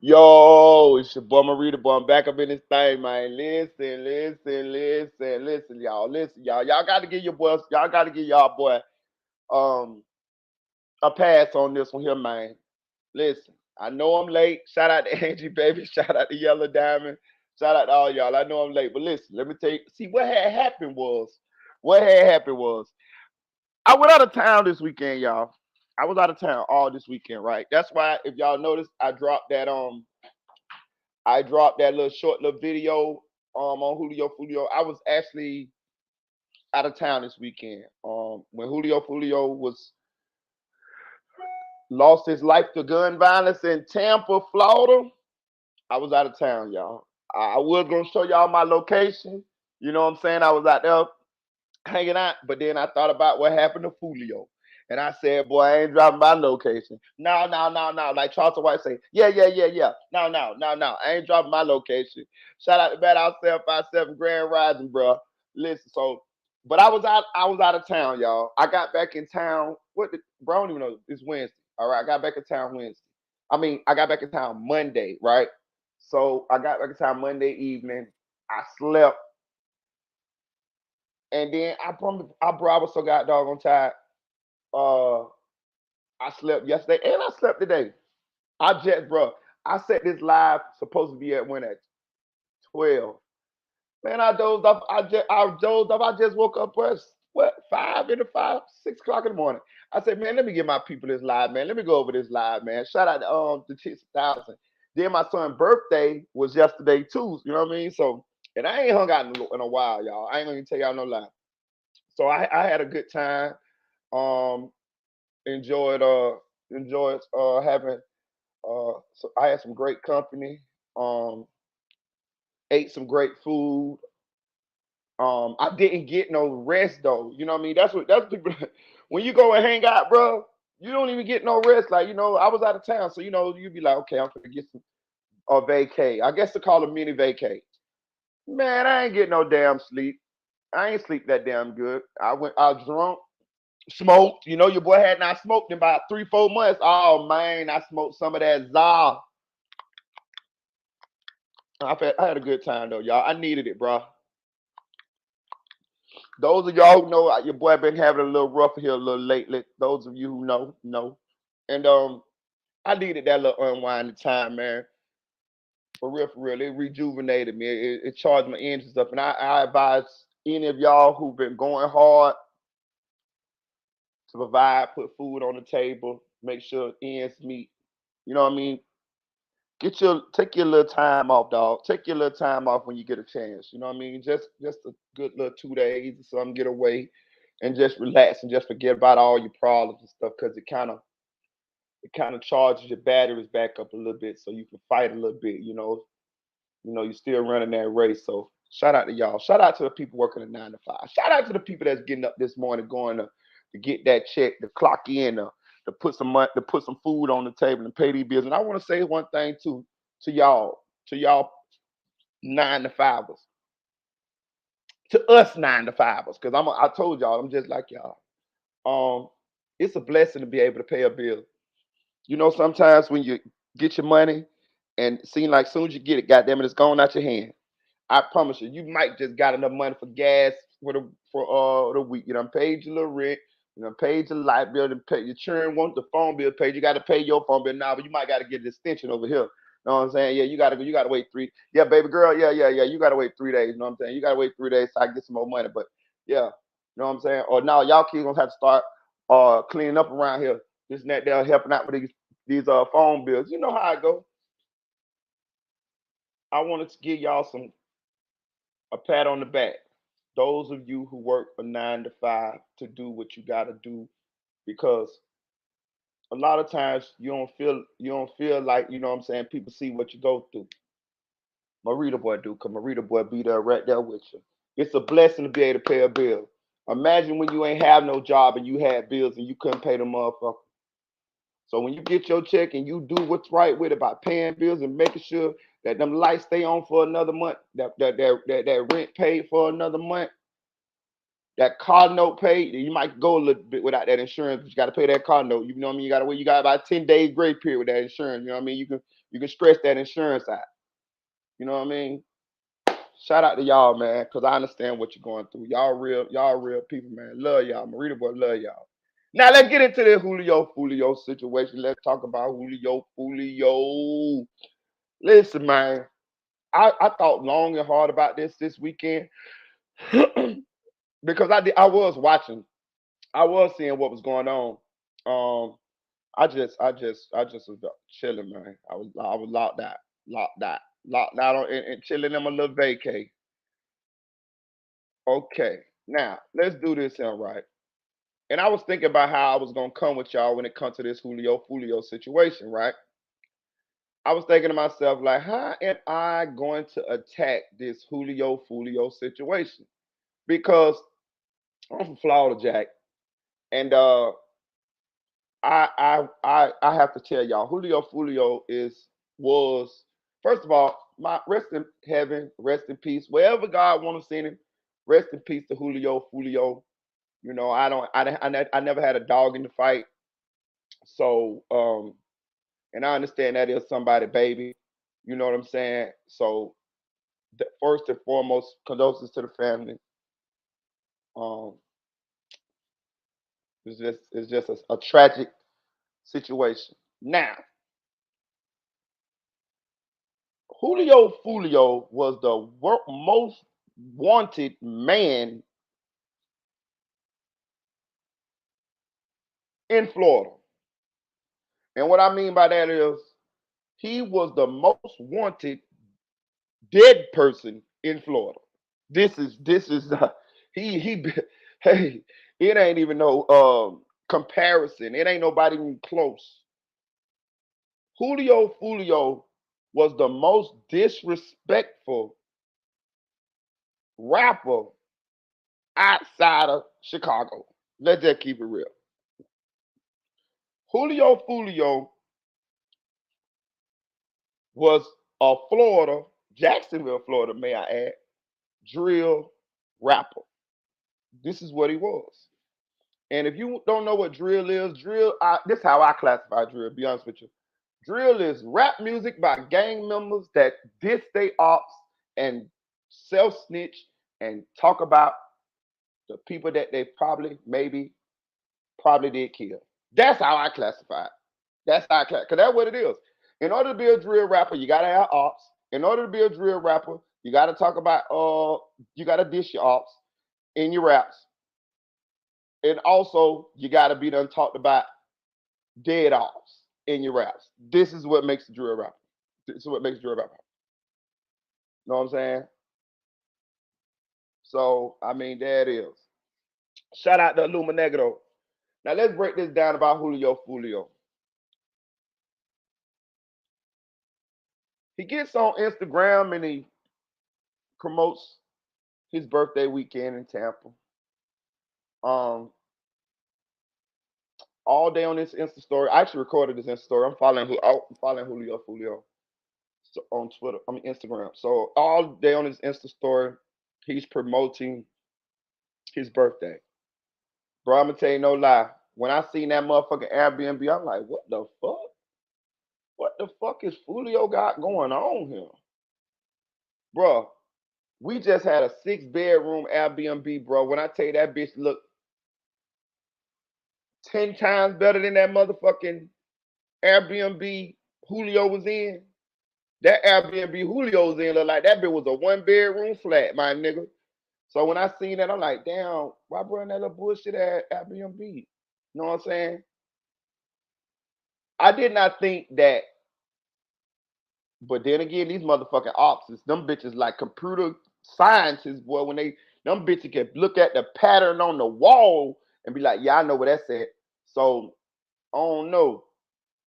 Yo, it's your boy Merita, boy. I'm back up in this thing, man. Listen, y'all. Listen, y'all. Y'all got to give your boys, y'all got to give y'all boy um a pass on this one here, man. Listen, I know I'm late. Shout out to Angie, baby. Shout out to Yellow Diamond. Shout out to all y'all. I know I'm late, but listen, let me tell you. See, what had happened was, I went out of town this weekend, y'all. I was out of town all this weekend, right? That's why, if y'all notice, I dropped that little short little video on Julio Foolio. I was actually out of town this weekend. When Julio Foolio was lost his life to gun violence in Tampa, Florida, I was out of town, y'all. I was gonna show y'all my location. You know what I'm saying? I was out there hanging out, but then I thought about what happened to Fulio. And I said, boy, I ain't dropping my location. No, no, no, no. Like Charleston White say, yeah. No, no, no, no. I ain't dropping my location. Shout out to Bad Out 757 Grand Rising, bro. Listen, so but I was out of town, y'all. I got back in town. Bro, I don't even know. It's Wednesday. All right. I got back in town Wednesday. I got back in town Monday, right? So I got back in town Monday evening. I slept. And then bro, I was so god doggone tired. Uh, I slept yesterday and I slept today. Bro, I set this live supposed to be at when at 12. Man, I dozed off. I dozed off. I just woke up. What 6 o'clock in the morning. I said, man, let me give my people this live, man. Let me go over this live, man. Shout out to the Chicks 1000. Then my son's birthday was yesterday too. You know what I mean? So, and I ain't hung out in a while, y'all. I ain't gonna even tell y'all no lie. So I had a good time. Um, enjoyed having so I had some great company. Um, ate some great food. I didn't get no rest though. You know what I mean? That's people when you go and hang out, bro. You don't even get no rest. Like I was out of town, so you be like, okay, I'm gonna get some vacay. I guess to call a mini vacay. Man, I ain't get no damn sleep. I ain't sleep that damn good. I was drunk, smoked. Your boy had not smoked in about 3, 4 months. Oh man, I smoked some of that za. I had a good time though, y'all. I needed it, bro. Those of y'all who know your boy been having a little rough here a little lately. Those of you who know. And I needed that little unwinding time, man. For real, for real. It rejuvenated me. It charged my engines up. And I advise any of y'all who've been going hard to provide, put food on the table, make sure ends meet. You know what I mean? Take your little time off, dog. Take your little time off when you get a chance. You know what I mean? Just a good little 2 days or something, get away and just relax and just forget about all your problems and stuff because it kind of charges your batteries back up a little bit so you can fight a little bit. You're still running that race. So shout out to y'all. Shout out to the people working a 9 to 5. Shout out to the people that's getting up this morning going to get that check, to clock in, to put some money, to put some food on the table and pay these bills. And I want to say one thing too to y'all 9 to 5ers, to us 9 to 5ers, because I told y'all I'm just like y'all. Um, it's a blessing to be able to pay a bill. Sometimes when you get your money and it seem like soon as you get it, goddamn it, it's gone out your hand. I promise you, you might just got enough money for gas for the week. You done paid your little rent, you done paid your light bill, and pay your children want the phone bill paid. You got to pay your phone bill now, but you might got to get an extension over here. You know what I'm saying? Yeah, you gotta wait three. Yeah, baby girl. Yeah. You gotta wait 3 days. You know what I'm saying? You gotta wait 3 days so I can get some more money. But yeah, you know what I'm saying? Or now y'all kids gonna have to start cleaning up around here. This and that, they're helping out with these phone bills. You know how I go. I wanted to give y'all a pat on the back. Those of you who work for 9 to 5 to do what you got to do, because a lot of times you don't feel like, what I'm saying, people see what you go through. Marita boy do, cause Marita boy be there right there with you. It's a blessing to be able to pay a bill. Imagine when you ain't have no job and you had bills and you couldn't pay them motherfuckers. So when you get your check and you do what's right with it by paying bills and making sure that them lights stay on for another month, that rent paid for another month, That car note paid, you might go a little bit without that insurance, but you got to pay that car note. You know what I mean? You got to wait. You got about 10 days grace period with that insurance. You know what I mean? You can stretch that insurance out. You know what I mean? Shout out to y'all, man, because I understand what you're going through. Y'all real people, man. Love y'all. Merita boy, love y'all. Now let's get into the Julio Foolio situation. Let's talk about Julio Foolio. Listen, man. I thought long and hard about this weekend because I was watching. I was seeing what was going on. Um, I just was chilling, man. I was locked out and chilling in my little vacay. Okay, now let's do this here, right? And I was thinking about how I was gonna come with y'all when it comes to this Julio Foolio situation, right? I was thinking to myself, like, how am I going to attack this Julio Foolio situation? Because I'm from Florida, Jack, and I have to tell y'all, Julio Foolio was first of all, my rest in heaven, rest in peace, wherever God want to send him, rest in peace to Julio Foolio. You know, I never had a dog in the fight, so and I understand that is somebody baby. You know what I'm saying? So first and foremost, condolences to the family. Um, it's just a tragic situation. Now, Julio Foolio was the most wanted man in Florida. And what I mean by that is he was the most wanted dead person in Florida. This is he hey, it ain't even no comparison. It ain't nobody even close. Julio Foolio was the most disrespectful rapper outside of Chicago. Let's just keep it real. Julio Foolio was a Florida, Jacksonville, Florida, may I add, drill rapper. This is what he was. And if you don't know what drill is, this is how I classify drill, to be honest with you. Drill is rap music by gang members that diss they ops and self snitch and talk about the people that they probably did kill. That's how I classify it. That's how I classify, because that's what it is. In order to be a drill rapper, you gotta have ops. In order to be a drill rapper, you gotta talk about you gotta dish your ops in your raps. And also you gotta be done talked about dead ops in your raps. This is what makes a drill rapper. This is what makes a drill rapper. You know what I'm saying? So I mean, there it is. Shout out to Illuminegro. Now let's break this down about Julio Foolio. He gets on Instagram and he promotes his birthday weekend in Tampa. Um, all day on this Insta story. I actually recorded this Insta story. I'm following Julio Foolio on Twitter. I mean Instagram. So all day on his Insta story, he's promoting his birthday. Bro, I'm gonna tell you no lie. When I seen that motherfucking Airbnb, I'm like, what the fuck? What the fuck is Foolio got going on here? Bro, we just had a 6 bedroom Airbnb, bro. When I tell you that bitch look 10 times better than that motherfucking Airbnb Julio was in. That Airbnb Julio was in looked like that bitch was a 1 bedroom flat, my nigga. So when I seen that, I'm like, damn, why bring that little bullshit at Airbnb? You know what I'm saying? I did not think that, but then again, these motherfucking ops is them bitches like computer scientists, boy. When them bitches can look at the pattern on the wall and be like, yeah, I know what that's at. So I don't know.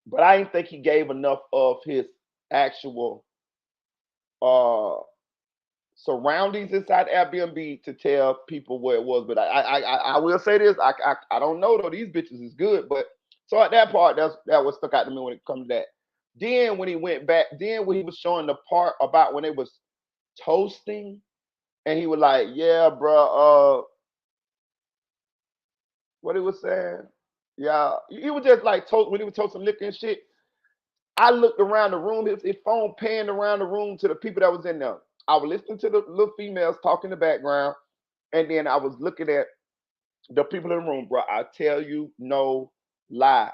But I didn't think he gave enough of his actual uh surroundings inside Airbnb to tell people where it was. But I will say this, I don't know though. These bitches is good, but so at that part, that was stuck out to me when it comes to that. Then when he went back, then when he was showing the part about when they was toasting, and he was like, "Yeah, bro, What he was saying? Yeah, he was just like when he was told some liquor and shit. I looked around the room. His phone panned around the room to the people that was in there. I was listening to the little females talk in the background, and then I was looking at the people in the room, bro. I tell you, no lie.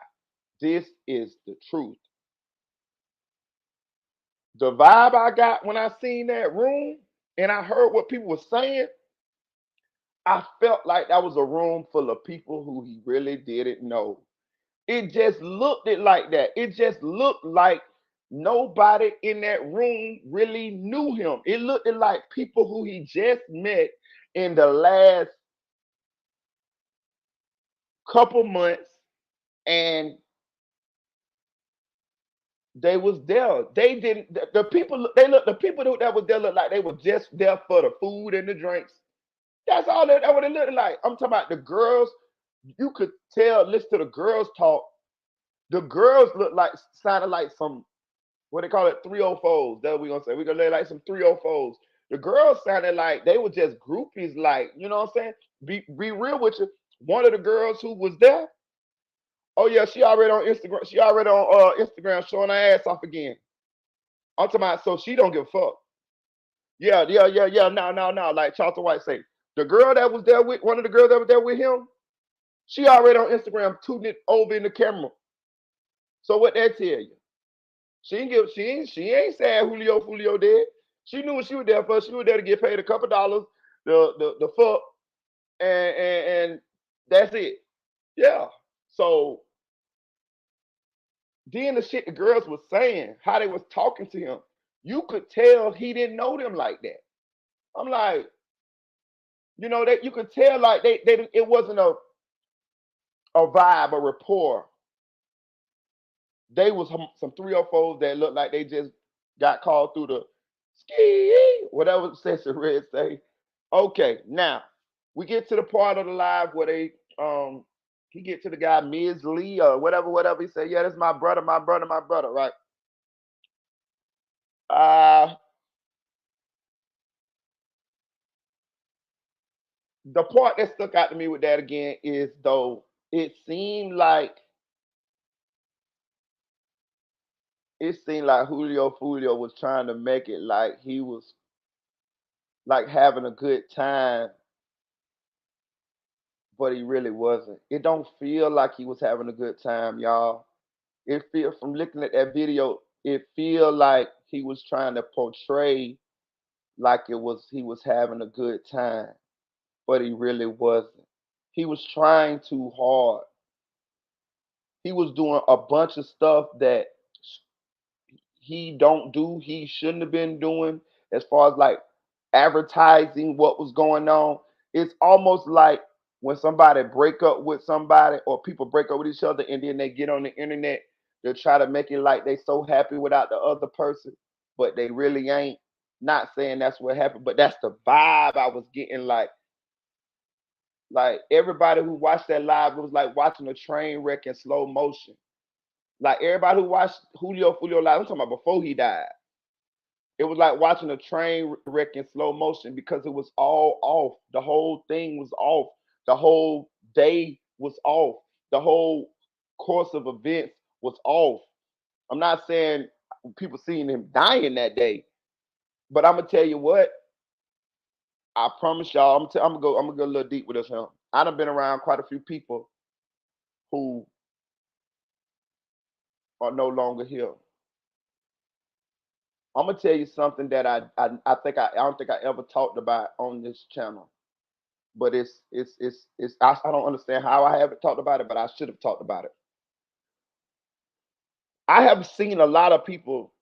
This is the truth. The vibe I got when I seen that room and I heard what people were saying, I felt like that was a room full of people who he really didn't know. It just looked it like that. It just looked like nobody in that room really knew him. It looked like people who he just met in the last couple months, and they was there. They didn't. The people. They look. The people that was there looked like they were just there for the food and the drinks. That's all. That what it looked like. I'm talking about the girls. You could tell. Listen to the girls talk. The girls looked like sounded like some what they call it 304s. That's what we gonna say. We gonna lay like some 304s. The girls sounded like they were just groupies. Like you know what I'm saying. Be real with you. One of the girls who was there. Oh yeah, she already on Instagram. She already on Instagram showing her ass off again. I'm talking about so she don't give a fuck. Yeah, yeah, yeah, yeah. No, no, no. Like Charlton White say, the girl that was there with one of the girls that was there with him, she already on Instagram tooting it over in the camera. So what that tell you? She ain't saying Julio Foolio did. She knew what she was there for. She was there to get paid a couple dollars, the fuck, and that's it. Yeah. So then the shit the girls was saying, how they was talking to him, you could tell he didn't know them like that. I'm like, that you could tell like they it wasn't a vibe, a rapport. They was some 304s that looked like they just got called through the ski, whatever Session Red say. Okay, now we get to the part of the live where they he get to the guy Ms. Lee or whatever. He said, yeah, that's my brother, my brother, right? Uh the part that stuck out to me with that again is though it seemed like Julio Foolio was trying to make it like he was like having a good time, but he really wasn't. It don't feel like he was having a good time, y'all. It feel from looking at that video, it feel like he was trying to portray like it was he was having a good time, but he really wasn't. He was trying too hard. He was doing a bunch of stuff that he don't do, he shouldn't have been doing as far as like advertising what was going on. It's almost like when somebody break up with somebody or people break up with each other and then they get on the internet, they try to make it like they so happy without the other person, but they really ain't. Not saying that's what happened, but that's the vibe I was getting like everybody who watched that live, it was like watching a train wreck in slow motion. Like everybody who watched Julio Fulio live, I'm talking about before he died. It was like watching a train wreck in slow motion because it was all off. The whole thing was off. The whole day was off. The whole course of events was off. I'm not saying people seeing him dying that day, but I'm gonna tell you what. I promise y'all. I'm gonna go. I'm gonna go a little deep with this. Huh? I done been around quite a few people who are no longer here. I'm gonna tell you something that I don't think I ever talked about on this channel, but I don't understand how I haven't talked about it, but I should have talked about it. I have seen a lot of people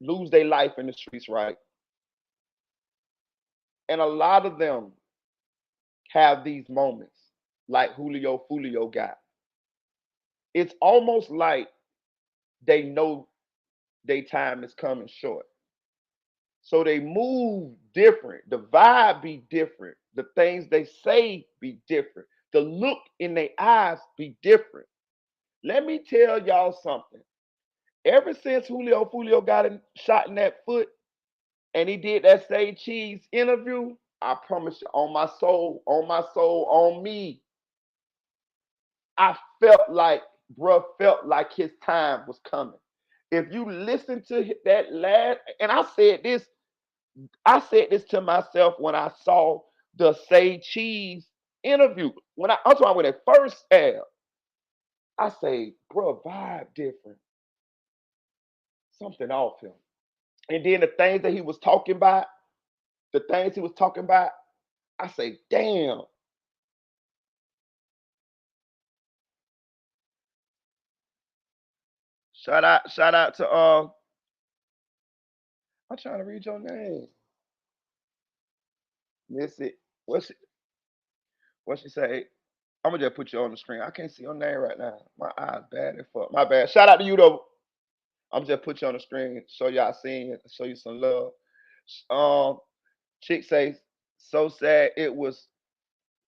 lose their life in the streets, right? And a lot of them have these moments like Julio Foolio got. It's almost like they know their time is coming short. So they move different. The vibe be different. The things they say be different. The look in their eyes be different. Let me tell y'all something. Ever since Julio Foolio got shot in that foot and he did that Say Cheese interview, I promise you, on my soul, on me, I felt like, bruh, felt like his time was coming. If you listen to that last, and I said this to myself when I saw the Say Cheese interview. I'm talking when it first aired, I say, bro, vibe different. Something off him. And then the things that he was talking about, I say, damn. Shout out to I'm trying to read your name. Miss it. What's what she say? I'm gonna just put you on the screen. I can't see your name right now. My eyes bad as fuck. My bad. Shout out to you though. I'm just put you on the screen, show y'all seeing it, show you some love. Um, chick says, so sad it was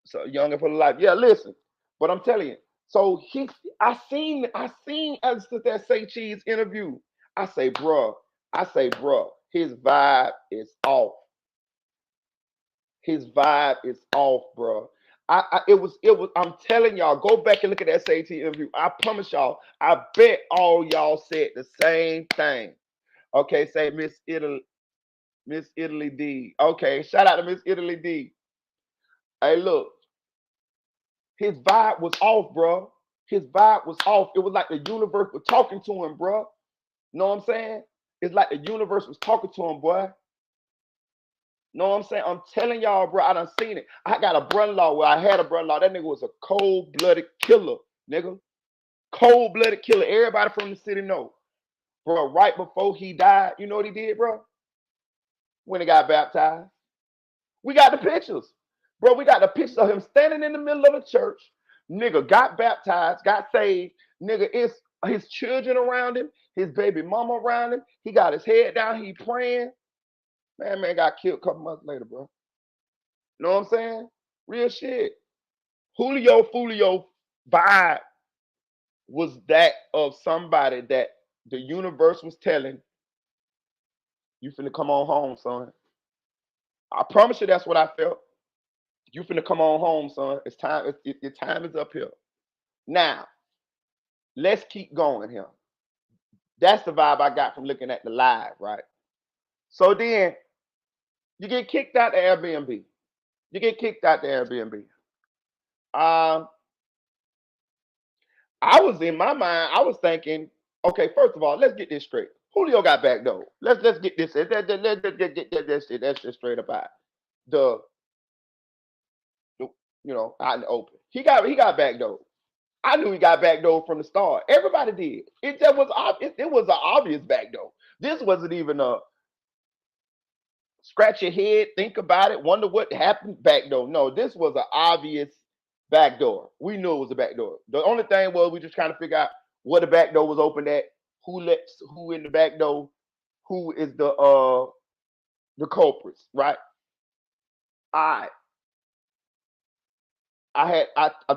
so young and full of life. Yeah, listen, but I'm telling you. So I seen as that Say Cheese interview. I say, bruh, his vibe is off. His vibe is off, bro. It was. I'm telling y'all, go back and look at that SAT interview. I promise y'all. I bet all y'all said the same thing. Okay, say Miss Italy D. Okay, shout out to Miss Italy D. Hey, look, his vibe was off, bro. His vibe was off. It was like the universe was talking to him, bro. Know what I'm saying? It's like the universe was talking to him, boy. Know what I'm saying? I'm telling y'all, bro, I done seen it. I got a brother-in-law where I had a brother-in-law. That nigga was a cold-blooded killer, nigga. Cold-blooded killer. Everybody from the city know. Bro, right before he died, you know what he did, bro? When he got baptized. We got the pictures. Bro, we got the pictures of him standing in the middle of the church. Nigga got baptized, got saved. Nigga, it's his children around him, his baby mama around him. He got his head down, he praying. Man got killed a couple months later, bro. Know what I'm saying? Real shit. Julio Foolio vibe was that of somebody that the universe was telling, you finna come on home, son. I promise you that's what I felt. You finna come on home, son. It's time. Your time is up here. Now, let's keep going here. That's the vibe I got from looking at the live, right? So then you get kicked out the Airbnb. You get kicked out the Airbnb. Um, I was in my mind, I was thinking, okay, first of all, let's get this straight. Julio got back though. Let's get this. Let's get that shit straight up out. The, the out in the open. He got back though. I knew he got back though from the start. Everybody did. It just was obvious. It was an obvious back though. This wasn't even a scratch your head, think about it, wonder what happened back though. No, this was an obvious back door. We knew it was a back door. The only thing was we just trying to figure out where the back door was opened at, who lets who in the back door, who is the culprits, right? I I'm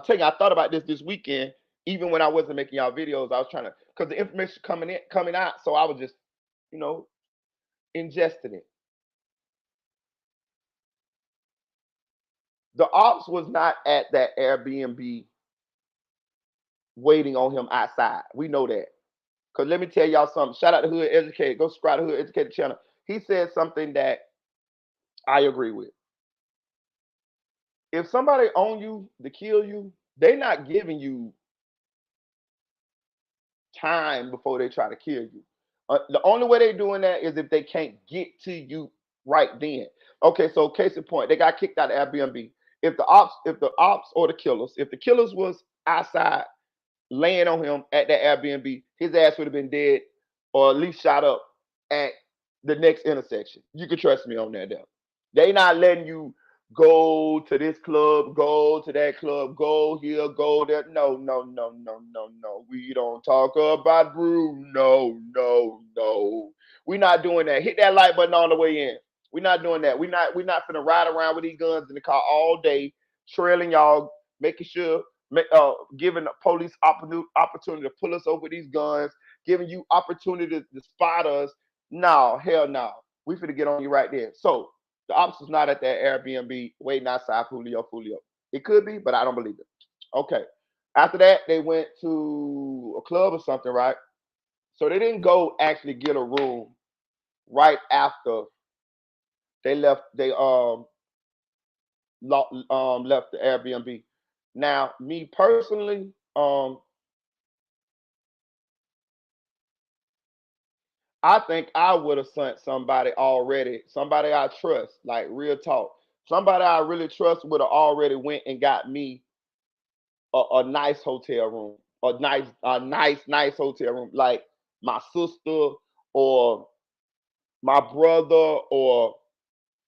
telling you, I thought about this weekend, even when I wasn't making y'all videos. I was trying to because the information coming out, so I was just you know ingesting it. The ops was not at that Airbnb waiting on him outside. We know that. Cause let me tell y'all something. Shout out to Hood Educated. Go subscribe to Hood Educated channel. He said something that I agree with. If somebody on you to kill you, they're not giving you time before they try to kill you. The only way they're doing that is if they can't get to you right then. Okay, so case in point, they got kicked out of Airbnb. If the ops or if the killers was outside laying on him at that Airbnb, his ass would have been dead or at least shot up at the next intersection. You can trust me on that. Though. They not letting you go to this club, go to that club, go here, go there. No, no, no, no, no, no. We don't talk about brew. No, no, no. We not doing that. Hit that like button on the way in. We not doing that. We not finna ride around with these guns in the car all day, trailing y'all, making sure giving the police opportunity to pull us over these guns, giving you opportunity to spot us. No, hell no. We finna get on you right there. So the ops was not at that Airbnb waiting outside Julio Foolio. It could be, but I don't believe it. Okay. After that, they went to a club or something, right? So they didn't go actually get a room right after they left. They left the Airbnb. Now, me personally, I think I would have sent somebody already, somebody I trust, like real talk. Somebody I really trust would have already went and got me a nice hotel room, nice hotel room, like my sister or my brother or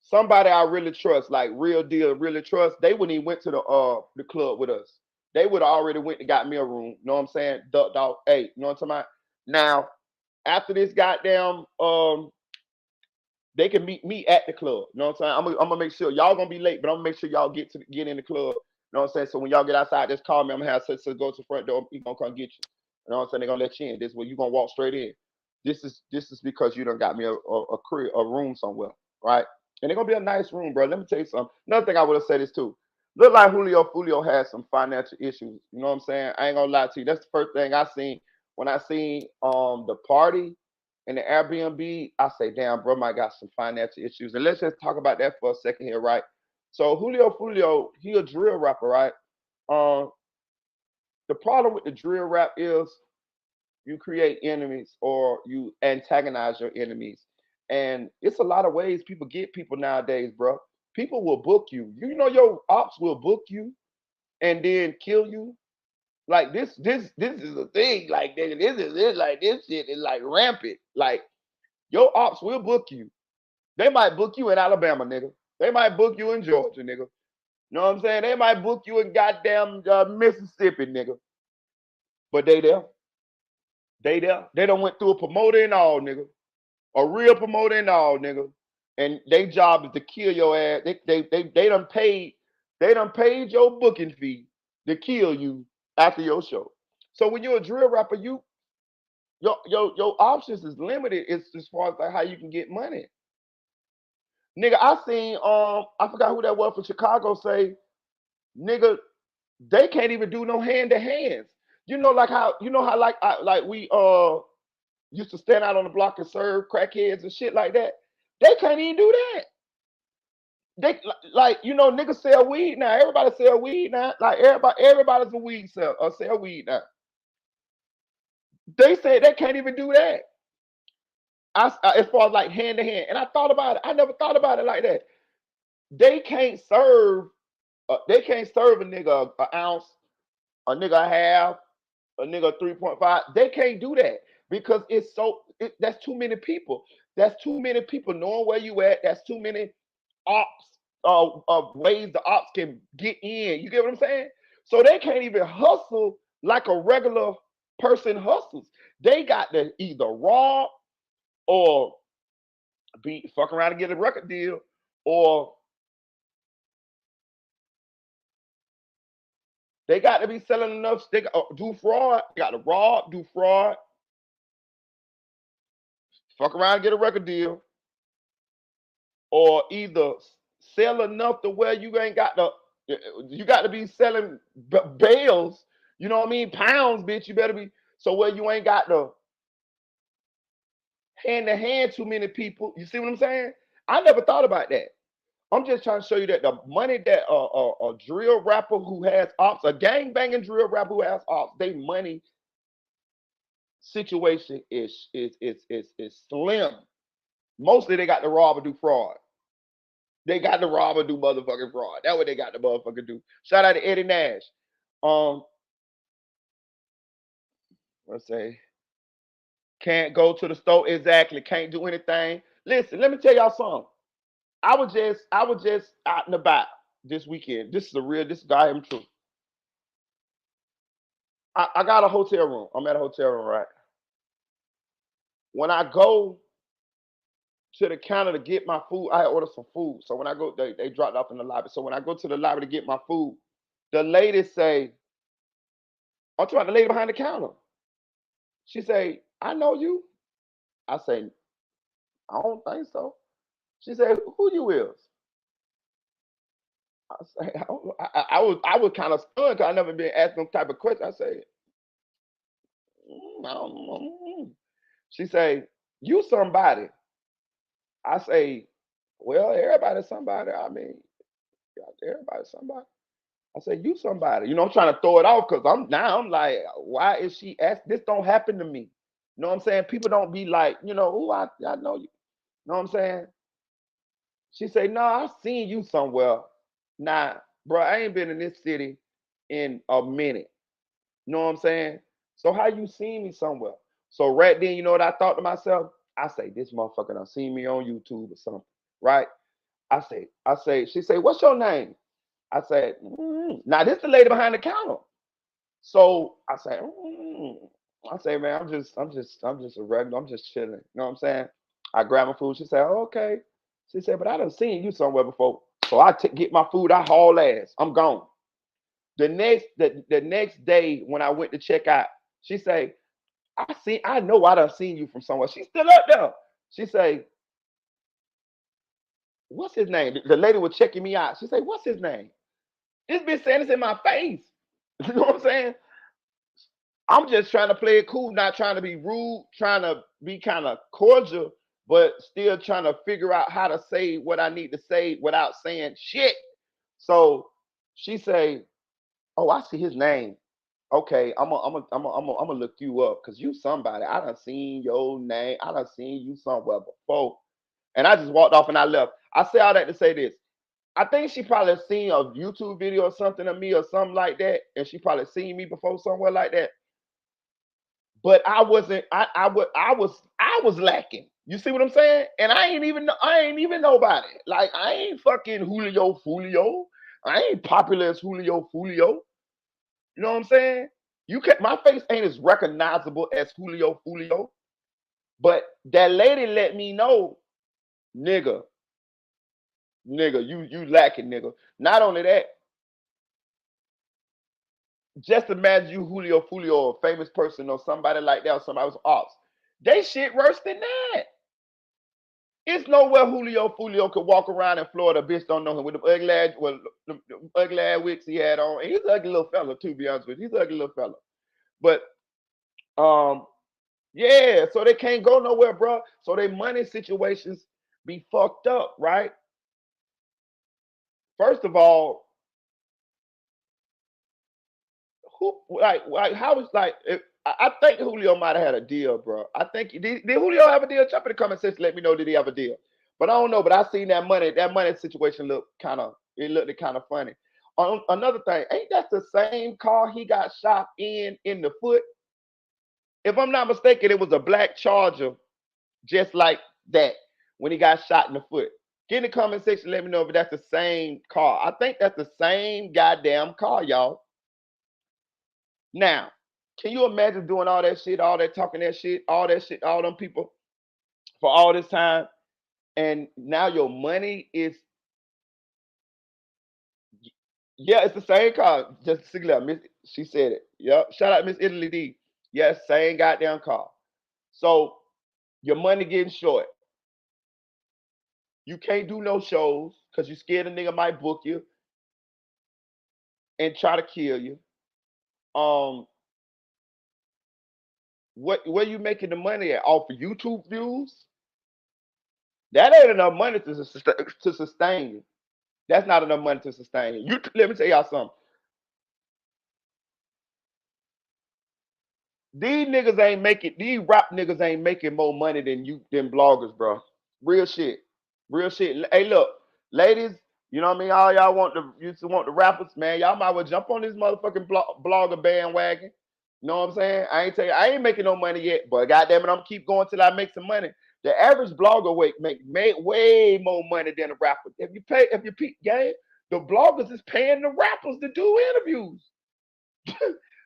somebody I really trust, like real deal, really trust. They wouldn't even went to the club with us. They would have already went and got me a room. You know what I'm saying? Duck dog. Hey, you know what I'm talking about? Now, after this goddamn they can meet me at the club. You know what I'm saying? I'm gonna make sure y'all gonna be late, but I'm gonna make sure y'all get in the club. You know what I'm saying? So when y'all get outside, just call me. I'm gonna have such go to the front door. He gonna come get you. You know what I'm saying? They're gonna let you in. This is where you gonna walk straight in. This is because you done got me a crib, a room somewhere, right? And they're gonna be a nice room, bro. Let me tell you something. Another thing I would have said is too. Look like Julio Foolio has some financial issues. You know what I'm saying? I ain't gonna lie to you. That's the first thing I seen when I seen the party in the Airbnb. I say, damn, bro, might got some financial issues. And let's just talk about that for a second here, right? So Julio Foolio, he a drill rapper, right? Um, the problem with the drill rap is you create enemies or you antagonize your enemies. And it's a lot of ways people get people nowadays, bro. People will book you. You know your ops will book you and then kill you. Like this is a thing. Like this is it. Like this shit is like rampant. Like your ops will book you. They might book you in Alabama, nigga. They might book you in Georgia, nigga. You know what I'm saying? They might book you in goddamn Mississippi, nigga. But they there. They there. They done went through a promoter and all, nigga. A real promoter and all, nigga. And their job is to kill your ass. They done paid your booking fee to kill you after your show. So when you're a drill rapper, your options is limited. It's as far as like how you can get money. Nigga, I seen I forgot who that was from Chicago say, nigga, they can't even do no hand to hands. You know how like like we used to stand out on the block and serve crackheads and shit like that. They can't even do that. They like niggas sell weed now. Everybody sell weed now. Like everybody's a weed sell weed now. They said they can't even do that. As far as like hand to hand, and I thought about it. I never thought about it like that. They can't serve. They can't serve a nigga an ounce, a nigga a half, a nigga 3.5. They can't do that because that's too many people. That's too many people knowing where you at. That's too many ops ways the ops can get in. You get what I'm saying? So they can't even hustle like a regular person hustles. They got to either rob or be fuck around and get a record deal, or they got to be selling enough. They got do fraud. They got to rob, do fraud, fuck around and get a record deal, or either sell enough to where you ain't got the. You got to be selling bales. You know what I mean? Pounds, bitch. You better be so where you ain't got the hand to hand too many people. You see what I'm saying? I never thought about that. I'm just trying to show you that the money that a drill rapper who has ops, a gang banging drill rapper who has ops, they money situation is slim. Mostly they got to rob or do fraud. They got to rob or do motherfucking fraud. That's what they got to motherfucking do. Shout out to Eddie Nash. Um, let's say can't go to the store exactly. Can't do anything. Listen, let me tell y'all something. I was just out and about this weekend. This is a real. This is goddamn true. I got a hotel room. I'm at a hotel room, right? When I go to the counter to get my food, I order some food. So when I go, they dropped off in the lobby. So when I go to the lobby to get my food, the lady say, I'm talking about the lady behind the counter. She say, I know you. I say, I don't think so. She said, who you is? I say, I was kind of stunned because I never been asked them type of question. I say, I don't know. She say, you somebody. I say, well, everybody's somebody. I mean, yeah, everybody's somebody. I say, you somebody. I'm trying to throw it off because I'm like, why is she asked? This don't happen to me. You know what I'm saying? People don't be like, oh, I know you. You know what I'm saying? She say, no, I seen you somewhere. Nah, bro, I ain't been in this city in a minute. You know what I'm saying? So how you seen me somewhere? So right then, you know what I thought to myself? I say, this motherfucker done seen me on YouTube or something, right? She say, what's your name? I said, now this the lady behind the counter. So I say, I say, man, I'm just a regular, I'm just chilling. You know what I'm saying? I grab my food. She said, oh, okay. She said, but I done seen you somewhere before. So get my food, I haul ass. I'm gone. The next day when I went to check out, she say, I know I done seen you from somewhere. She's still up there. She say, what's his name? The lady was checking me out. She say, what's his name? This bitch saying this in my face. You know what I'm saying? I'm just trying to play it cool, not trying to be rude, trying to be kind of cordial, but still trying to figure out how to say what I need to say without saying shit. So she say, "Oh, I see his name. Okay, I'm gonna look you up because you somebody. I done seen your name. I done seen you somewhere before." And I just walked off and I left. I say all that to say this. I think she probably seen a YouTube video or something of me or something like that, and she probably seen me before somewhere like that. But I wasn't. I was lacking. You see what I'm saying? And I ain't even nobody. Like I ain't fucking Julio Foolio. I ain't popular as Julio Foolio. You know what I'm saying? My face ain't as recognizable as Julio Foolio. But that lady let me know, nigga, you lacking, nigga. Not only that, just imagine you Julio Foolio or a famous person or somebody like that or somebody was ops. They shit worse than that. It's nowhere Julio Foolio could walk around in Florida. Bitch don't know him with the ugly ass, the ugly ass wigs he had on. And he's an ugly little fella, too, to be honest with you. He's an ugly little fella. But um, yeah, so they can't go nowhere, bro. So their money situations be fucked up, right? First of all, who like how was like I think Julio might have had a deal, bro. I think did Julio have a deal? Jump in the comment section, let me know did he have a deal. But I don't know. But I seen that money situation looked kind of funny. Another thing, ain't that the same car he got shot in the foot? If I'm not mistaken, it was a black Charger, just like that when he got shot in the foot. Get in the comment section, let me know if that's the same car. I think that's the same goddamn car, y'all. Now, can you imagine doing all that shit, all that talking that shit, all them people for all this time, and now your money is yeah, it's the same car. Just Miss, she said it. Yep. Shout out Miss Italy D. Yes, same goddamn car. So your money getting short. You can't do no shows because you scared a nigga might book you and try to kill you. Um, where you making the money at? Off of YouTube views? That ain't enough money to sustain you. That's not enough money to sustain you. Let me tell y'all something. These rap niggas ain't making more money than bloggers, bro. Real shit. Real shit. Hey, look, ladies, you know what I mean? All y'all used to want the rappers, man. Y'all might well jump on this motherfucking blogger bandwagon. You know what I'm saying? I ain't making no money yet, but goddamn it, I'm gonna keep going till I make some money. The average blogger make way more money than a rapper. If you peep game, the bloggers is paying the rappers to do interviews.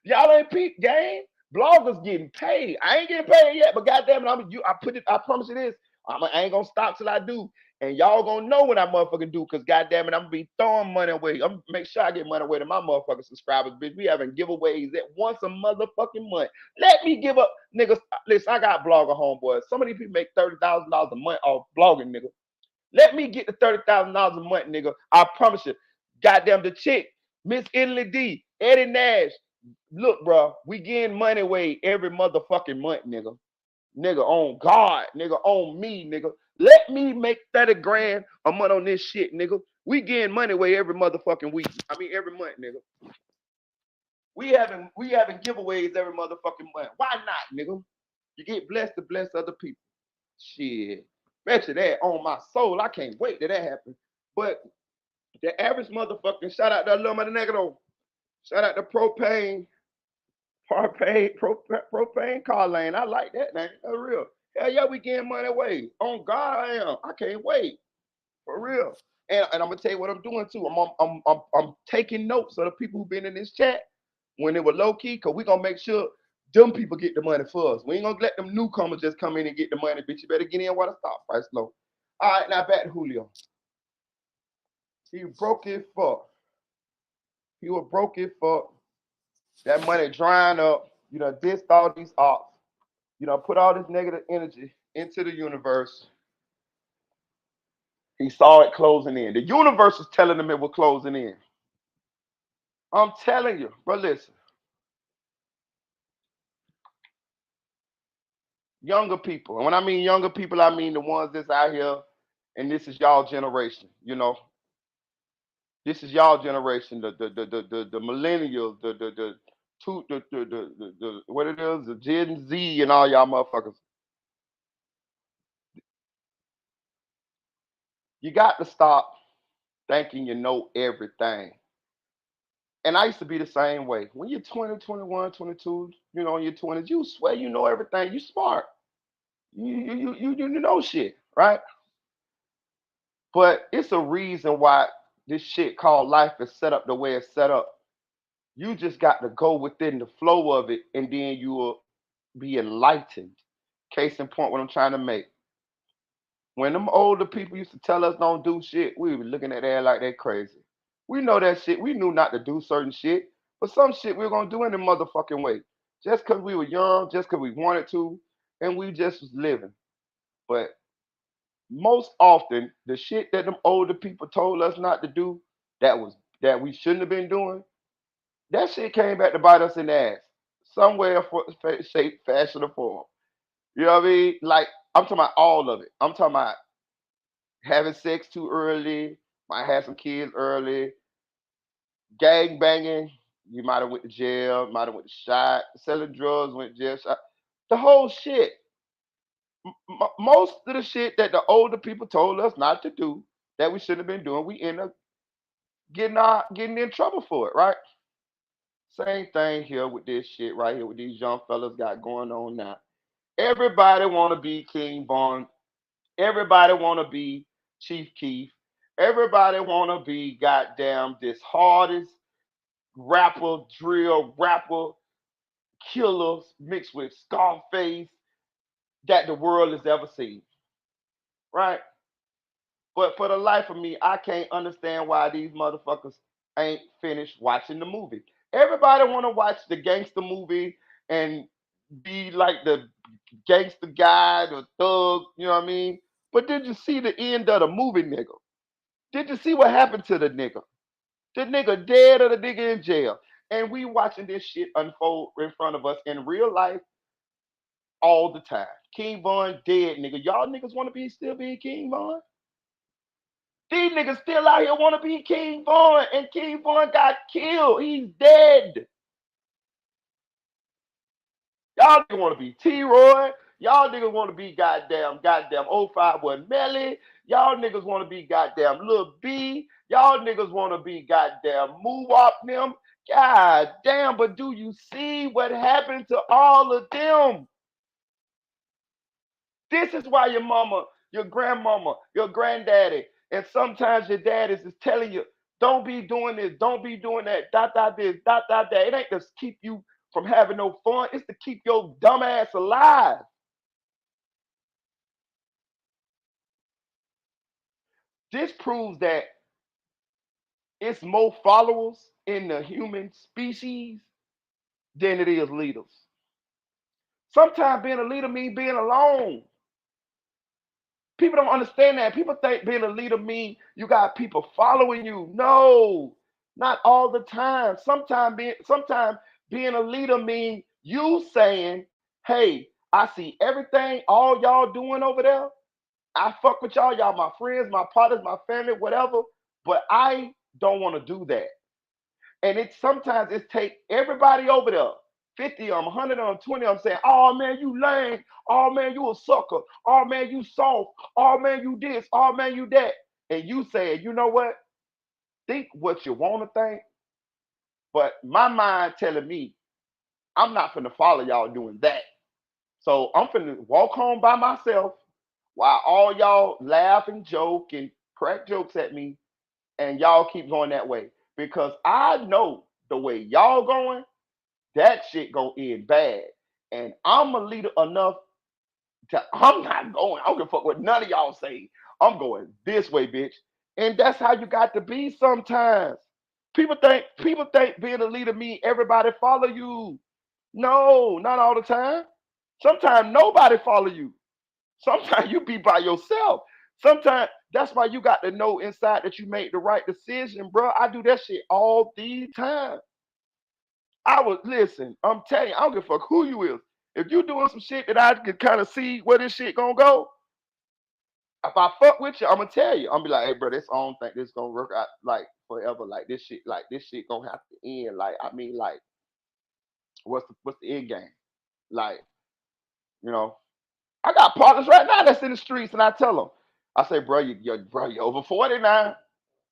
Y'all ain't peep game. Bloggers getting paid. I ain't getting paid yet, but goddamn it, I promise you this. I ain't gonna stop till I do. And y'all gonna know when I motherfucking do, cause goddamn it, I'm gonna be throwing money away. I'm gonna make sure I get money away to my motherfucking subscribers, bitch. We having giveaways at once a motherfucking month. Let me give up, niggas. Listen, I got blogger homeboys. Some of these people make $30,000 a month off blogging, nigga. Let me get the $30,000 a month, nigga. I promise you. Goddamn the chick, Miss Italy D, Eddie Nash. Look, bro, we getting money way every motherfucking month, nigga. Nigga, on God, nigga, on me, nigga. Let me make 30 grand a month on this shit, nigga. We getting money way every motherfucking week. I mean every month, nigga. We having giveaways every motherfucking month. Why not, nigga? You get blessed to bless other people. Shit. Bet you that on my soul. I can't wait till that happen. But the average motherfucking shout out to Loma de Negro. Shout out to propane car lane. I like that name. That's real. Hell yeah, we getting money away. On God I am. I can't wait. For real. And I'm gonna tell you what I'm doing too. I'm taking notes of the people who've been in this chat when it was low key, cause we gonna make sure them people get the money first. We ain't gonna let them newcomers just come in and get the money, bitch. You better get in while the stock price low. All right, now back to Julio. He broke his fuck. He was broke his fuck. That money drying up. You know, dissed all these ops. You know, put all this negative energy into the universe. He saw it closing in. The universe was telling him it was closing in. I'm telling you, bro, listen. Younger people. And when I mean younger people, I mean the ones that's out here, and this is y'all generation, you know. This is y'all generation, the millennials, the what it is, the Gen Z and all y'all motherfuckers. You got to stop thinking you know everything. And I used to be the same way. When you're 20, 21, 22, you know, in your 20s, you swear you know everything. You smart. You know shit, right? But it's a reason why this shit called life is set up the way it's set up. You just got to go within the flow of it, and then you will be enlightened. Case in point, what I'm trying to make. When them older people used to tell us don't do shit, we were looking at that like they crazy. We know that shit. We knew not to do certain shit, but some shit we were gonna do in the motherfucking way. Just cause we were young, just cause we wanted to, and we just was living. But most often, the shit that them older people told us not to do, that we shouldn't have been doing, that shit came back to bite us in the ass, somewhere, shape, fashion, or form. You know what I mean? Like I'm talking about all of it. I'm talking about having sex too early, might have some kids early, gang banging. You might have went to jail, might have went to shot, selling drugs, went to jail, shot. The whole shit. Most of the shit that the older people told us not to do, that we shouldn't have been doing, we end up getting in trouble for it, right? Same thing here with this shit right here with these young fellas got going on now. Everybody want to be King Von. Everybody want to be Chief Keef. Everybody want to be goddamn this hardest rapper, drill rapper, killer mixed with Scarface that the world has ever seen, right? But for the life of me, I can't understand why these motherfuckers ain't finished watching the movie. Everybody want to watch the gangster movie and be like the gangster guy, the thug, you know what I mean? But did you see the end of the movie, nigga? Did you see what happened to the nigga? The nigga dead or the nigga in jail? And we watching this shit unfold in front of us in real life all the time. King Von dead, nigga. Y'all niggas want to be still being King Von? These niggas still out here want to be King Von, and King Von got killed. He's dead. Y'all niggas want to be T-Roy. Y'all niggas want to be goddamn 051 Melly. Y'all niggas want to be goddamn Lil B. Y'all niggas want to be goddamn Moo Wop them. God damn, but do you see what happened to all of them? This is why your mama, your grandmama, your granddaddy, and sometimes your daddies is telling you, don't be doing this, don't be doing that, dot this, dot that. It ain't to keep you from having no fun. It's to keep your dumb ass alive. This proves that it's more followers in the human species than it is leaders. Sometimes being a leader means being alone. People don't understand that. People think being a leader means you got people following you. No, not all the time. Sometimes being a leader means you saying, "Hey, I see everything all y'all doing over there. I fuck with y'all. Y'all my friends, my partners, my family, whatever. But I don't want to do that." And it sometimes it take everybody over there, 50 of them, 100 of them, 20 of them saying, "Oh man, you lame. Oh man, you a sucker. Oh man, you soft. Oh man, you this. Oh man, you that." And you saying, "You know what? Think what you want to think." But my mind telling me, I'm not finna follow y'all doing that. So I'm finna walk home by myself while all y'all laugh and joke and crack jokes at me, and y'all keep going that way. Because I know the way y'all going, that shit gonna end bad. And I'm a leader enough to I'm not going. I don't give a fuck what none of y'all say. I'm going this way, bitch. And that's how you got to be sometimes. People think being a leader mean everybody follow you. No, not all the time. Sometimes nobody follow you. Sometimes you be by yourself. Sometimes that's why you got to know inside that you made the right decision, bro. I do that shit all the time. I would listen. I'm telling you, I don't give a fuck who you is. If you doing some shit that I can kind of see where this shit gonna go, if I fuck with you, I'm gonna tell you. I'm be like, "Hey, bro, this I don't think this gonna work out like forever. Like this shit gonna have to end. Like, I mean, like, what's the end game? Like, you know, I got partners right now that's in the streets, and I tell them, I say, bro, you're over 40 now.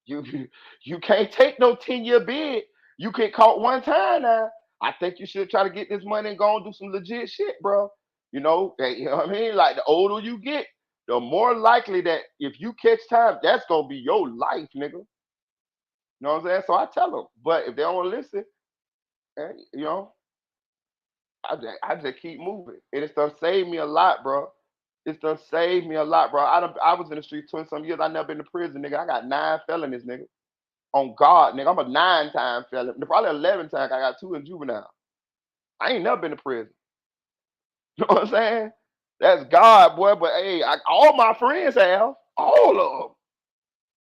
You you can't take no 10-year bid. You get caught one time now. I think you should try to get this money and go and do some legit shit, bro. You know what I mean? Like the older you get, the more likely that if you catch time, that's gonna be your life, nigga. You know what I'm saying? So I tell them, but if they don't want to listen, you know, I just keep moving, and it's done saved me a lot, bro. It's done saved me a lot, bro. I was in the street 20 some years. I never been to prison, nigga. I got 9 felonies, nigga. On God, nigga. I'm a 9-time felon. Probably 11 times. I got 2 in juvenile. I ain't never been to prison. You know what I'm saying? That's God, boy. But hey, all my friends have. All of them.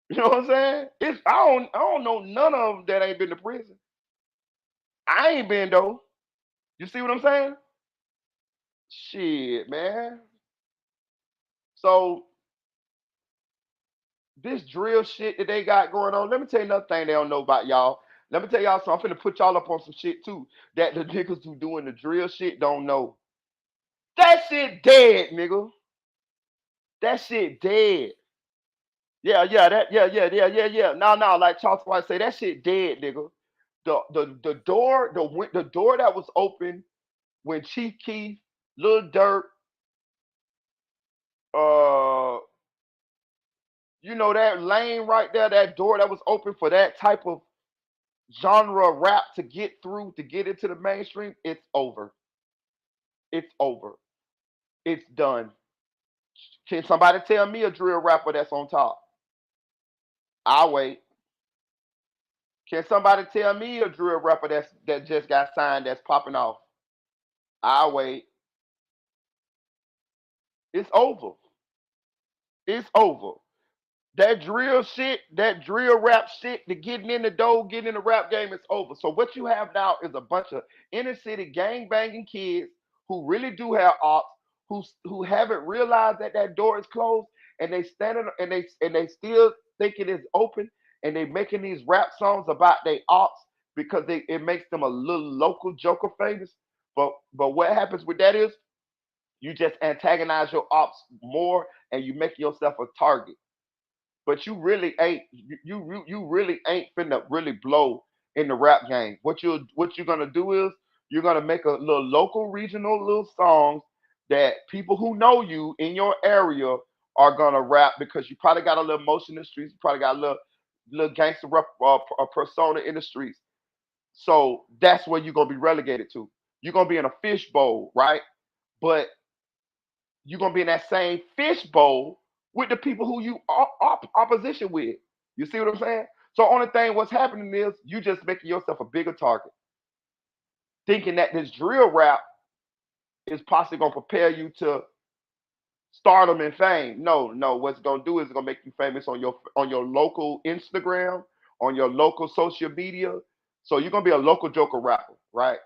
You know what I'm saying? I don't know none of them that ain't been to prison. I ain't been though. You see what I'm saying? Shit, man. So this drill shit that they got going on. Let me tell you another thing they don't know about y'all. Let me tell y'all something. I'm finna put y'all up on some shit too that the niggas who doing the drill shit don't know. That shit dead, nigga. That shit dead. Yeah. No. Like Charles White say, that shit dead, nigga. The door that was open when Chief Keef, Lil Durk, uh, that lane right there, that door that was open for that type of genre rap to get through, to get into the mainstream, it's over. It's over. It's done. Can somebody tell me a drill rapper that's on top? I'll wait. Can somebody tell me a drill rapper that just got signed that's popping off? I'll wait. It's over. It's over. That drill shit, that drill rap shit, the getting in the door, getting in the rap game is over. So what you have now is a bunch of inner city gang banging kids who really do have ops, who haven't realized that that door is closed, and they standing and they still think it is open, and they making these rap songs about their ops because it makes them a little local joker famous. But what happens with that is you just antagonize your ops more, and you make yourself a target, but you really ain't finna really blow in the rap game. What you're gonna do is you're gonna make a little local regional little songs that people who know you in your area are gonna rap because you probably got a little motion in the streets, you probably got a little gangster rap persona in the streets. So that's where you're gonna be relegated to. You're gonna be in a fishbowl, right? But you're gonna be in that same fishbowl with the people who you are opposition with. You see what I'm saying? So only thing what's happening is you just making yourself a bigger target, thinking that this drill rap is possibly gonna prepare you to stardom and fame. No, no. What's gonna do is it's gonna make you famous on your local Instagram, on your local social media. So you're gonna be a local joker rapper, right?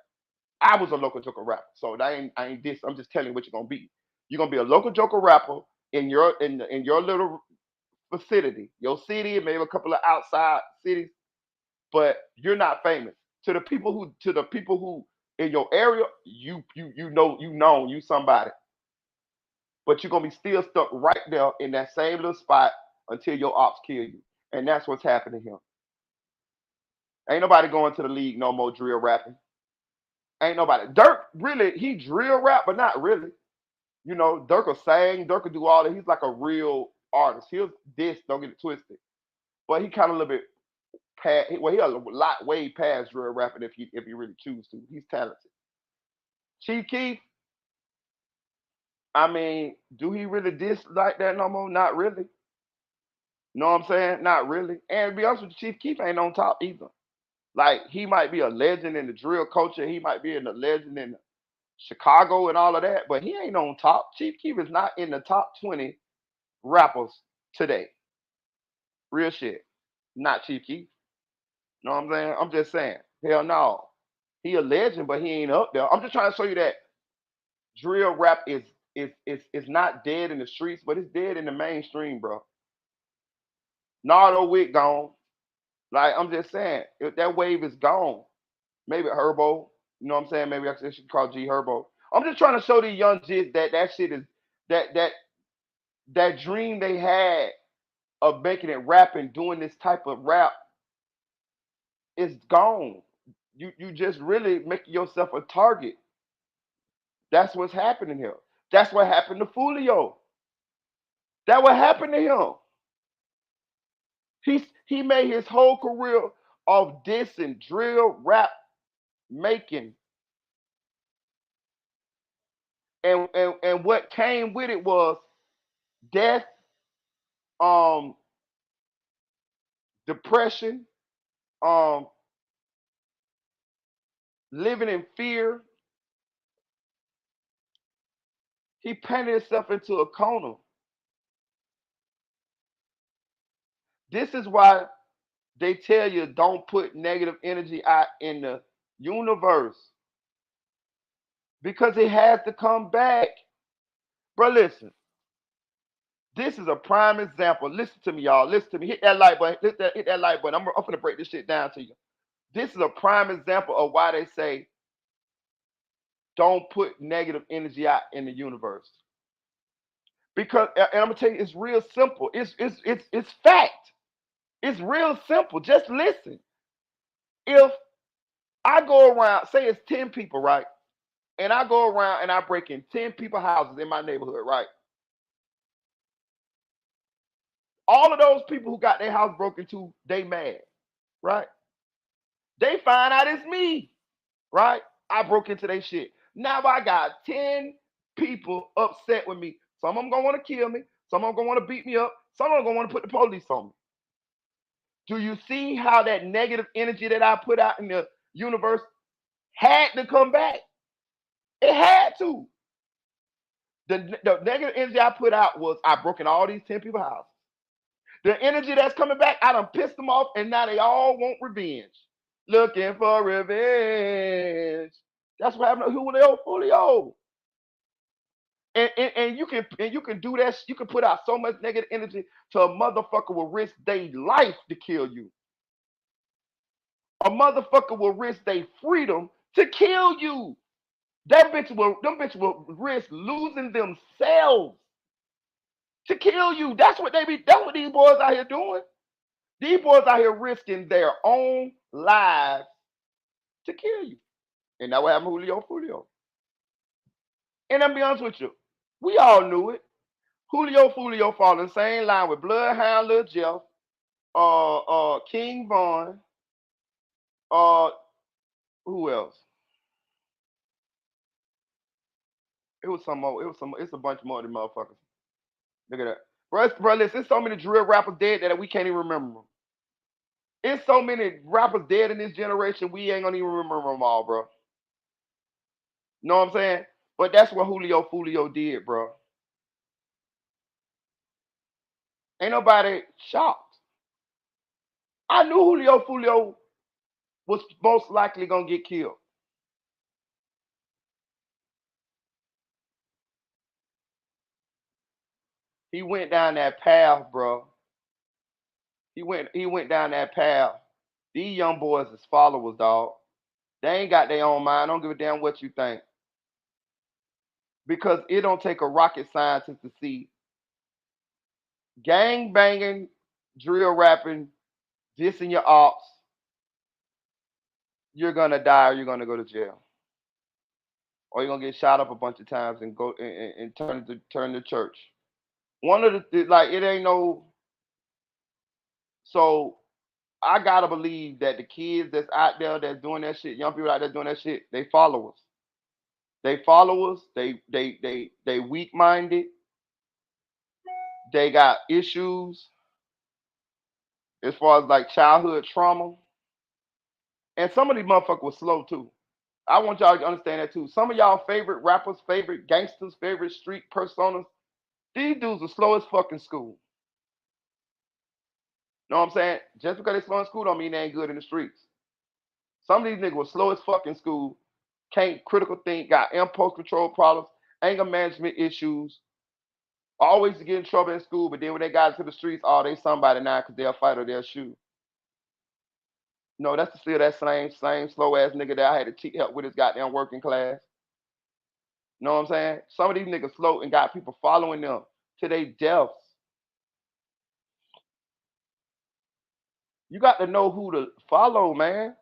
I was a local joker rapper, so that ain't I ain't this. I'm just telling you what you're gonna be. You're gonna be a local joker rapper in your little vicinity, your city, maybe a couple of outside cities, but you're not famous. To the people who in your area, you know you somebody, but you're gonna be still stuck right there in that same little spot until your ops kill you, and that's what's happening here. Ain't nobody going to the league no more drill rapping. Ain't nobody. Dirk really he drill rap, but not really. You know, Dirk will sing, Dirk will do all that. He's like a real artist. He'll this, don't get it twisted. But he kind of a little bit past. Well, he a lot way past drill rapping if he really choose to. He's talented. Chief Keef, I mean, do he really diss like that no more? Not really. Know what I'm saying? Not really. And to be honest with you, Chief Keef ain't on top either. Like he might be a legend in the drill culture. He might be in the legend in Chicago and all of that, but he ain't on top. Chief Keef is not in the top 20 rappers today. Real shit. Not Chief Keef. Know what I'm saying? I'm just saying. Hell no. He a legend, but he ain't up there. I'm just trying to show you that drill rap is not dead in the streets, but it's dead in the mainstream, bro. Nardo Wick gone. Like I'm just saying, if that wave is gone. Maybe Herbo. You know what I'm saying? Maybe I should call G Herbo. I'm just trying to show these young kids that that shit is that that that dream they had of making it rap and doing this type of rap is gone. You just really making yourself a target. That's what's happening here. That's what happened to Foolio. That what happened to him. He made his whole career of dissing, drill, rap, making, and what came with it was death, um, depression, um, living in fear. He painted himself into a corner. This is why they tell you don't put negative energy out in the universe because it has to come back. Bro, listen. This is a prime example. Listen to me, y'all. Listen to me. Hit that like button. Hit that like button. I'm going to break this shit down to you. This is a prime example of why they say don't put negative energy out in the universe. Because, and I'm going to tell you, it's real simple. It's fact. It's real simple. Just listen. If I go around, say it's 10 people, right? And I go around and I break in 10 people's houses in my neighborhood, right? All of those people who got their house broken into, they mad, right? They find out it's me, right? I broke into their shit. Now I got 10 people upset with me. Some of them gonna want to kill me. Some of them gonna want to beat me up. Some of them gonna want to put the police on me. Do you see how that negative energy that I put out in the universe had to come back? It had to. The negative energy I put out was I broke in all these 10 people's houses. The energy that's coming back, I done pissed them off, and now they all want revenge. Looking for revenge. That's what happened to Julio Foolio. And you can do that. You can put out so much negative energy to a motherfucker will risk their life to kill you. A motherfucker will risk their freedom to kill you. Them bitch will risk losing themselves to kill you. That's what that's what these boys out here doing. These boys out here risking their own lives to kill you. And that what happened to Julio Foolio. And I'm be honest with you, we all knew it. Julio Foolio fall in the same line with Bloodhound Lil Jeff, King Von, uh, who else? It was some more. It was some. It's a bunch more of them motherfuckers. Look at that, bro. Listen, there's so many drill rappers dead that we can't even remember them. It's so many rappers dead in this generation, we ain't gonna even remember them all, bro. Know what I'm saying? But that's what Julio Foolio did, bro. Ain't nobody shocked. I knew Julio Foolio was most likely gonna get killed. He went down that path, bro. He went down that path. These young boys is followers, dog. They ain't got their own mind. I don't give a damn what you think. Because it don't take a rocket scientist to see gang banging, drill rapping, dissing your ops, you're gonna die or you're gonna go to jail. Or you're gonna get shot up a bunch of times and go and turn to church. One of the like it ain't no so I gotta believe that the kids that's out there that's doing that shit, young people out there doing that shit, they followers. They followers, they weak minded, they got issues as far as like childhood trauma. And some of these motherfuckers were slow too. I want y'all to understand that too. Some of y'all favorite rappers, favorite gangsters, favorite street personas, these dudes are slow as fucking school. Know what I'm saying? Just because they slow in school don't mean they ain't good in the streets. Some of these niggas were slow as fucking school, can't critical think, got impulse control problems, anger management issues, always get in trouble in school, but then when they got into the streets, oh, they somebody now because they'll fight or they'll shoot. No, that's still that same slow ass nigga that I had to help with his goddamn working class. Know what I'm saying? Some of these niggas slow and got people following them to their deaths. You got to know who to follow, man.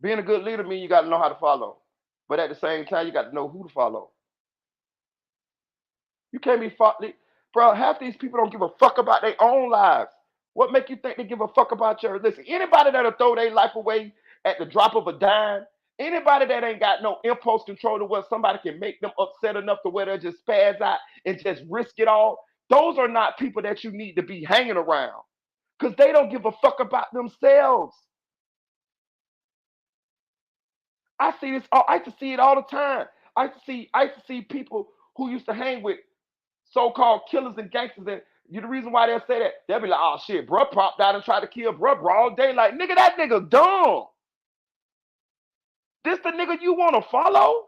Being a good leader means you got to know how to follow. But at the same time, you got to know who to follow. You can't be bro. Half these people don't give a fuck about their own lives. What make you think they give a fuck about yours? Listen, anybody that'll throw their life away at the drop of a dime, anybody that ain't got no impulse control to where somebody can make them upset enough to where they just spaz out and just risk it all, those are not people that you need to be hanging around because they don't give a fuck about themselves. I see this. I used to see it all the time. I used to see people who used to hang with so-called killers and gangsters. And you the reason why they'll say that, they'll be like, oh shit, bruh popped out and tried to kill bruh broad daylight. Nigga, that nigga dumb. This the nigga you want to follow?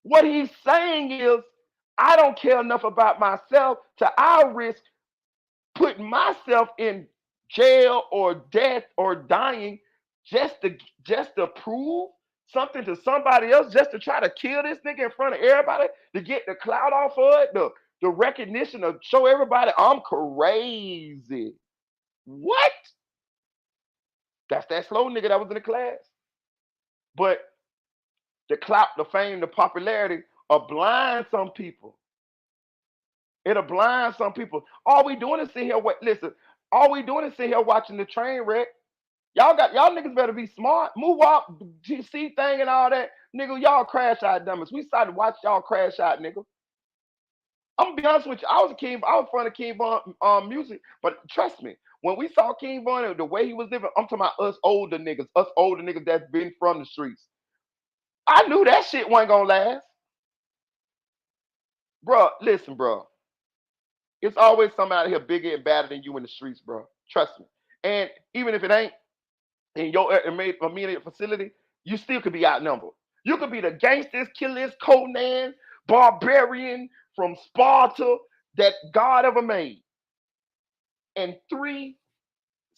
What he's saying is, I don't care enough about myself to I'll risk putting myself in jail or death or dying just to prove something to somebody else, just to try to kill this nigga in front of everybody to get the clout off of it, the recognition to show everybody I'm crazy. What? That's that slow nigga that was in the class. But the clout, the fame, the popularity will blind some people. It'll blind some people. All we doing is sit here. Listen, all we doing is sit here watching the train wreck. Y'all niggas better be smart. Move up, GC thing and all that. Nigga, y'all crash out dummies. We started to watch y'all crash out, nigga. I'm gonna be honest with you. I was front of King Von music, but trust me, when we saw King Von and the way he was living, I'm talking about us older niggas that's been from the streets. I knew that shit wasn't gonna last. Bro, listen, bro. It's always somebody here bigger and badder than you in the streets, bro. Trust me. And even if it ain't in your immediate facility, you still could be outnumbered. You could be the gangsters, killers, Conan, barbarian from Sparta that God ever made. And 3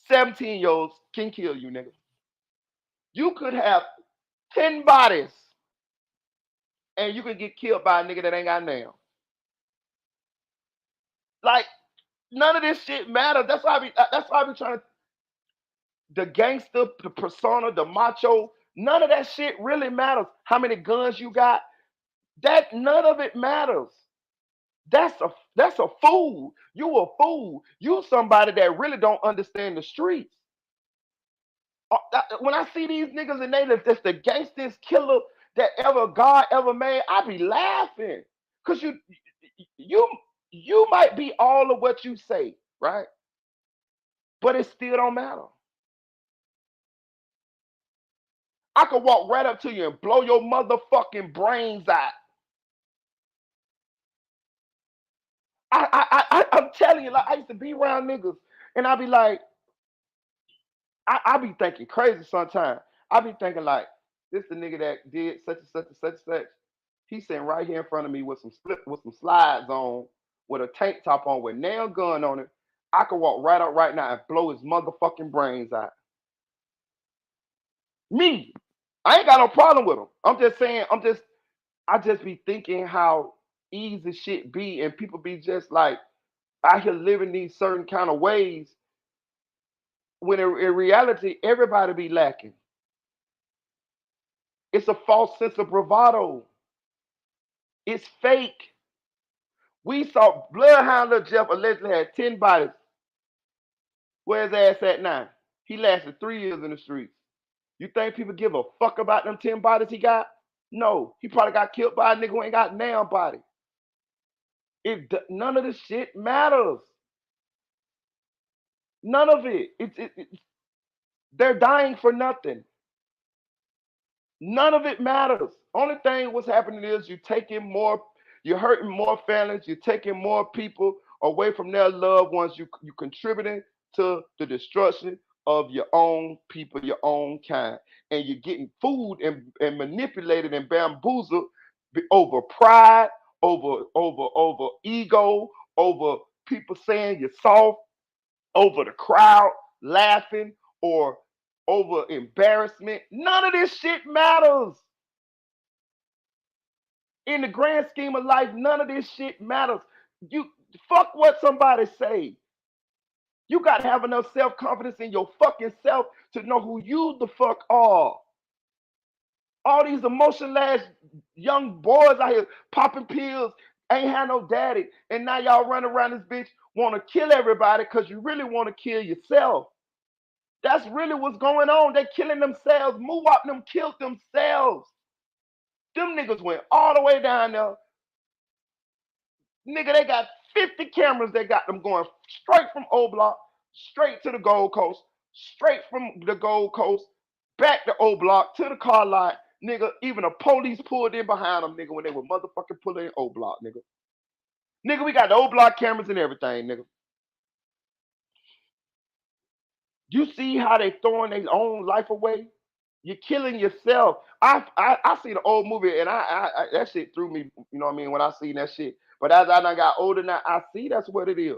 17-year-olds can kill you, nigga. You could have 10 bodies and you could get killed by a nigga that ain't got a name. Like, none of this shit matters. That's why I be trying to the gangster, the persona, the macho, none of that shit really matters. How many guns you got? That none of it matters. That's a fool. You a fool. You somebody that really don't understand the streets. When I see these niggas and they that's the gangsters killer that ever God ever made, I be laughing. Cause you you might be all of what you say, right? But it still don't matter. I could walk right up to you and blow your motherfucking brains out. I'm telling you, like I used to be around niggas, and I be like, I be thinking crazy sometimes. I be thinking like, this the nigga that did such and such and such and such. He's sitting right here in front of me with some slides on, with a tank top on, with nail gun on it. I could walk right up right now and blow his motherfucking brains out. Me, I ain't got no problem with him. I'm just saying, I just be thinking how easy shit be, and people be just like out here living these certain kind of ways when in reality everybody be lacking. It's a false sense of bravado. It's fake. We saw Bloodhound Lil Jeff allegedly had 10 bodies. Where his ass at now? He lasted 3 years in the streets. You think people give a fuck about them 10 bodies he got? No. He probably got killed by a nigga who ain't got damn body. None of this shit matters. None of it. They're dying for nothing. None of it matters. Only thing what's happening is you're hurting more families, you're taking more people away from their loved ones, you contributing to the destruction of your own people, your own kind. And you're getting food and manipulated and bamboozled over pride, over ego, over people saying you're soft, over the crowd laughing, or over embarrassment. None of this shit matters. In the grand scheme of life, none of this shit matters. You fuck what somebody say. You got to have enough self-confidence in your fucking self to know who you the fuck are. All these emotionless young boys out here popping pills, ain't had no daddy, and now y'all run around this bitch want to kill everybody because you really want to kill yourself. That's really what's going on. They killing themselves. Move up, them killed themselves. Them niggas went all the way down there. Nigga, they got 50 cameras that got them going straight from O Block, straight to the Gold Coast, straight from the Gold Coast, back to O Block, to the car lot. Nigga, even the police pulled in behind them, nigga, when they were motherfucking pulling in O Block, nigga. Nigga, we got the O Block cameras and everything, nigga. You see how they throwing their own life away? You're killing yourself. I see the old movie and I that shit threw me. You know what I mean? When I seen that shit, but as I done got older now, I see that's what it is.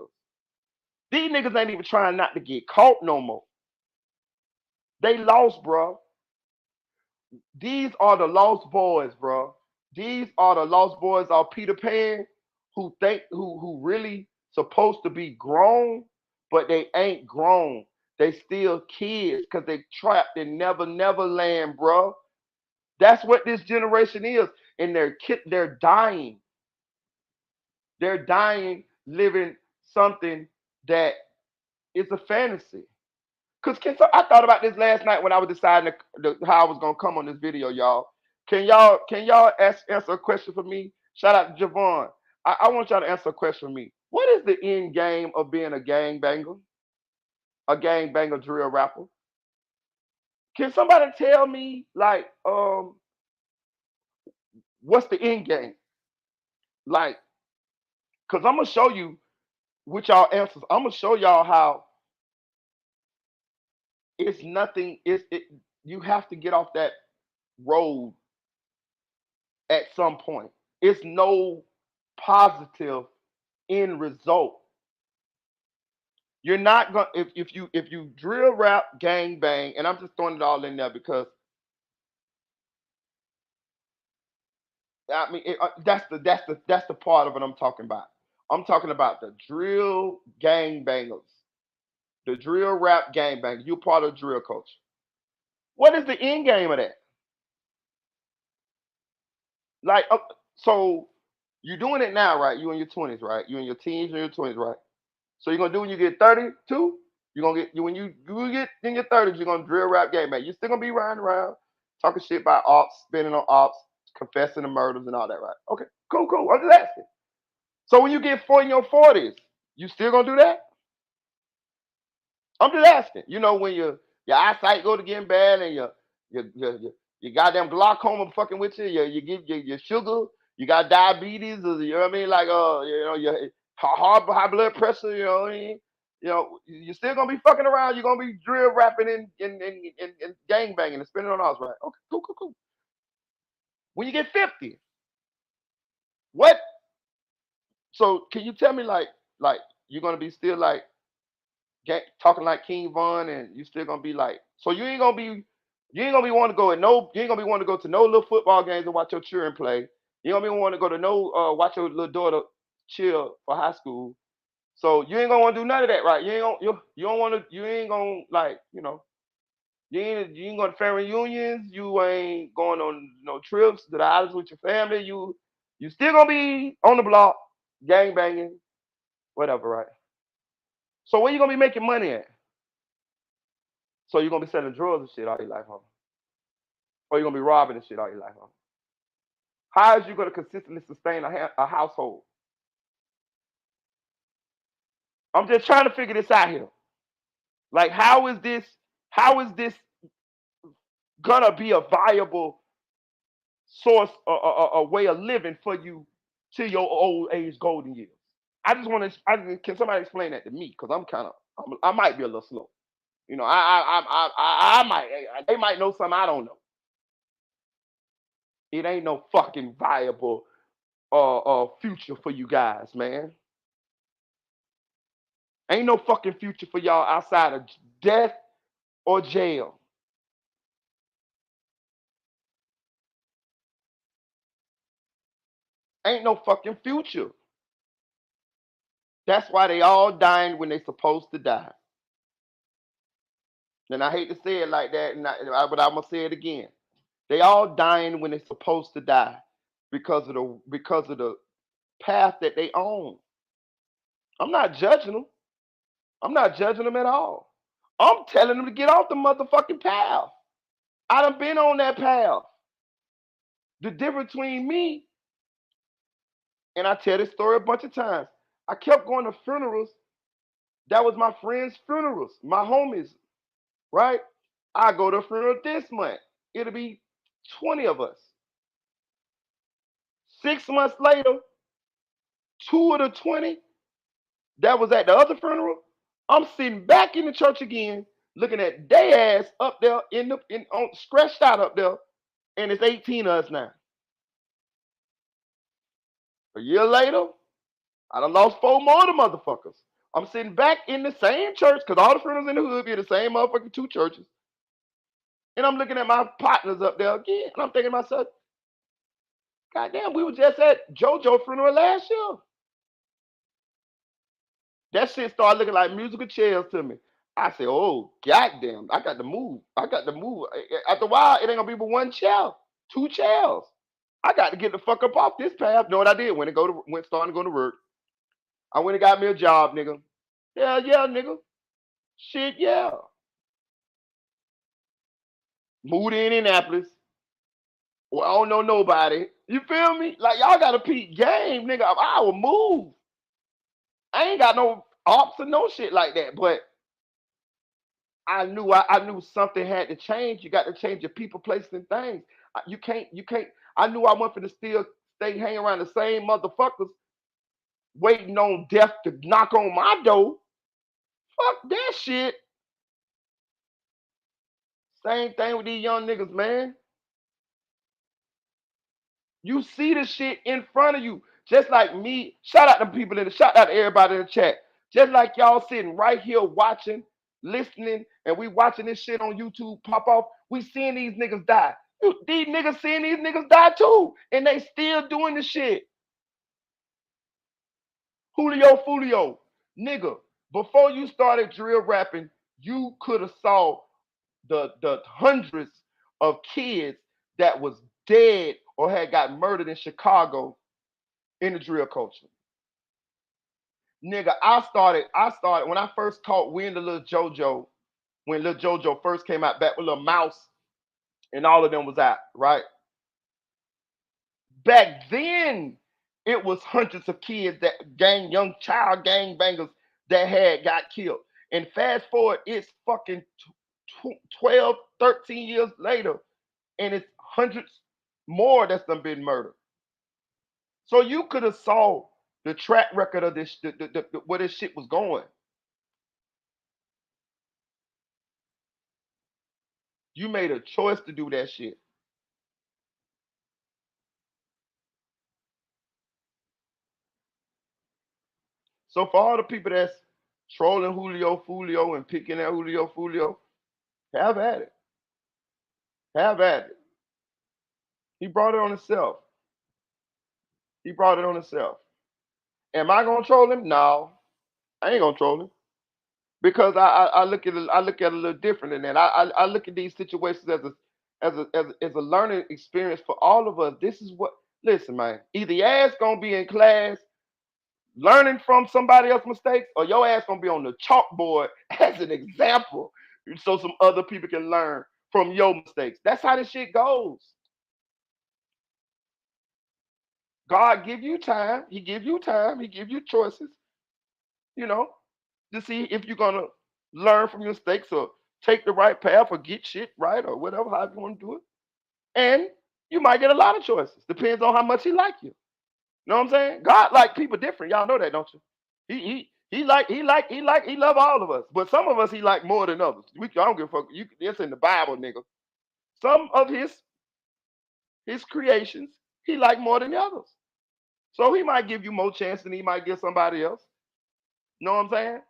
These niggas ain't even trying not to get caught no more. They lost, bro. These are the lost boys, bro. These are the lost boys of Peter Pan who really supposed to be grown, but they ain't grown. They still kids because they trapped in never land, bro. That's what this generation is, and they're dying. They're dying, living something that is a fantasy. Cause I thought about this last night when I was deciding how I was gonna come on this video, y'all. Can y'all answer a question for me? Shout out to Javon. I want y'all to answer a question for me. What is the end game of being a gangbanger? A gangbanger drill rapper? Can somebody tell me like what's the end game? Like, cause I'm gonna show you with y'all answers. I'm gonna show y'all how it's nothing. You have to get off that road at some point. It's no positive end result. You're not gonna if you drill rap gang bang, and I'm just throwing it all in there because I mean that's the part of it I'm talking about. I'm talking about the drill gang bangers, the drill rap gang bangers. You're part of the drill culture. What is the end game of that? Like, so you're doing it now, right? You in your 20s, right? You in your teens or your 20s, right? So you're gonna do when you get 32. You're gonna get when you get in your 30s. You're gonna drill rap game, man. You're still gonna be riding around talking shit about ops, spinning on ops, confessing the murders and all that, right? Okay, cool. I'm just asking. So when you get in your 40s, you still gonna do that? I'm just asking. You know when your eyesight go to getting bad and your goddamn glaucoma fucking with you, you get your sugar, you got diabetes, or you know what I mean? Like high blood pressure, you're still gonna be fucking around. You're gonna be drill rapping and gang banging and spending on us, right? Okay, cool. When you get 50, what? So can you tell me like you're gonna be still like talking like King Von, and you still gonna be like, so you ain't gonna be wanting to go you ain't gonna be wanting to go to no little football games and watch your children play. You ain't gonna be wanting to go to no watch your little daughter chill for high school. So you ain't gonna want to do none of that, right? You don't want to you ain't gonna like you ain't going to family reunions. You ain't going on no trips to the islands with your family. You still gonna be on the block, gang banging, whatever, right? So where you gonna be making money at? So you're gonna be selling drugs and shit all your life, huh? Or you're gonna be robbing and shit all your life, huh? How is you gonna consistently sustain a household? I'm just trying to figure this out here. Like, how is this gonna be a viable source, a way of living for you to your old age golden years? I just want to. Can somebody explain that to me? Because I might be a little slow. I might. They might know something I don't know. It ain't no fucking viable future for you guys, man. Ain't no fucking future for y'all outside of death or jail. Ain't no fucking future. That's why they all dying when they supposed to die. And I hate to say it like that, but I'm gonna say it again. They all dying when they supposed to die because of the path that they own. I'm not judging them. I'm not judging them at all. I'm telling them to get off the motherfucking path. I done been on that path. The difference between me, and I tell this story a bunch of times, I kept going to funerals. That was my friends' funerals, my homies, right? I go to a funeral this month. It'll be 20 of us. 6 months later, two of the 20 that was at the other funeral, I'm sitting back in the church again, looking at they ass up there stretched out up there, and it's 18 of us now. A year later, I done lost four more of the motherfuckers. I'm sitting back in the same church, because all the funerals in the hood be the same motherfucking two churches. And I'm looking at my partners up there again, and I'm thinking to myself, God damn, we were just at JoJo funeral last year. That shit started looking like musical chairs to me. I said, oh, goddamn, I got to move. I got to move. After a while, it ain't gonna be but one chair, two chairs. I got to get the fuck up off this path. Know what I did? Starting to go to work. I went and got me a job, nigga. Hell yeah, nigga. Shit, yeah. Moved to Indianapolis. Well, I don't know nobody. You feel me? Like, y'all got a peak game, nigga. I will move. I ain't got no ops or no shit like that, but I knew something had to change. You got to change your people, places, and things. You can't. I knew I wasn't to still stay hanging around the same motherfuckers, waiting on death to knock on my door. Fuck that shit. Same thing with these young niggas, man. You see the shit in front of you. Just like me. Shout out to everybody in the chat. Just like y'all sitting right here watching, listening, and we watching this shit on YouTube pop off. We seeing these niggas die. These niggas seeing these niggas die too. And they still doing the shit. Julio Foolio. Nigga, before you started drill rapping, you could have saw the hundreds of kids that was dead or had got murdered in Chicago in the drill culture. Nigga, I started when I first caught wind of Lil JoJo, when Lil JoJo first came out back with Lil Mouse and all of them was out, right? Back then, it was hundreds of kids young child gang bangers that had got killed. And fast forward, it's fucking 12, 13 years later, and it's hundreds more that's done been murdered. So you could have saw the track record of this, where this shit was going. You made a choice to do that shit. So for all the people that's trolling Julio Foolio and picking at Julio Foolio, have at it. Have at it. He brought it on himself. He brought it on himself. Am I gonna troll him? No, I ain't gonna troll him because I look at it, I look at it a little different than that. I look at these situations as a learning experience for all of us. This is what, listen, man. Either your ass gonna be in class learning from somebody else's mistakes, or your ass gonna be on the chalkboard as an example, so some other people can learn from your mistakes. That's how this shit goes. God give you time. He give you time. He give you choices. You know, to see if you're gonna learn from your mistakes or take the right path or get shit right or whatever, however you want to do it. And you might get a lot of choices. Depends on how much he like you. You know what I'm saying? God like people different. Y'all know that, don't you? He love all of us. But some of us he like more than others. I don't give a fuck. It's in the Bible, nigga. Some of his creations he like more than the others. So he might give you more chance than he might give somebody else. You know what I'm saying?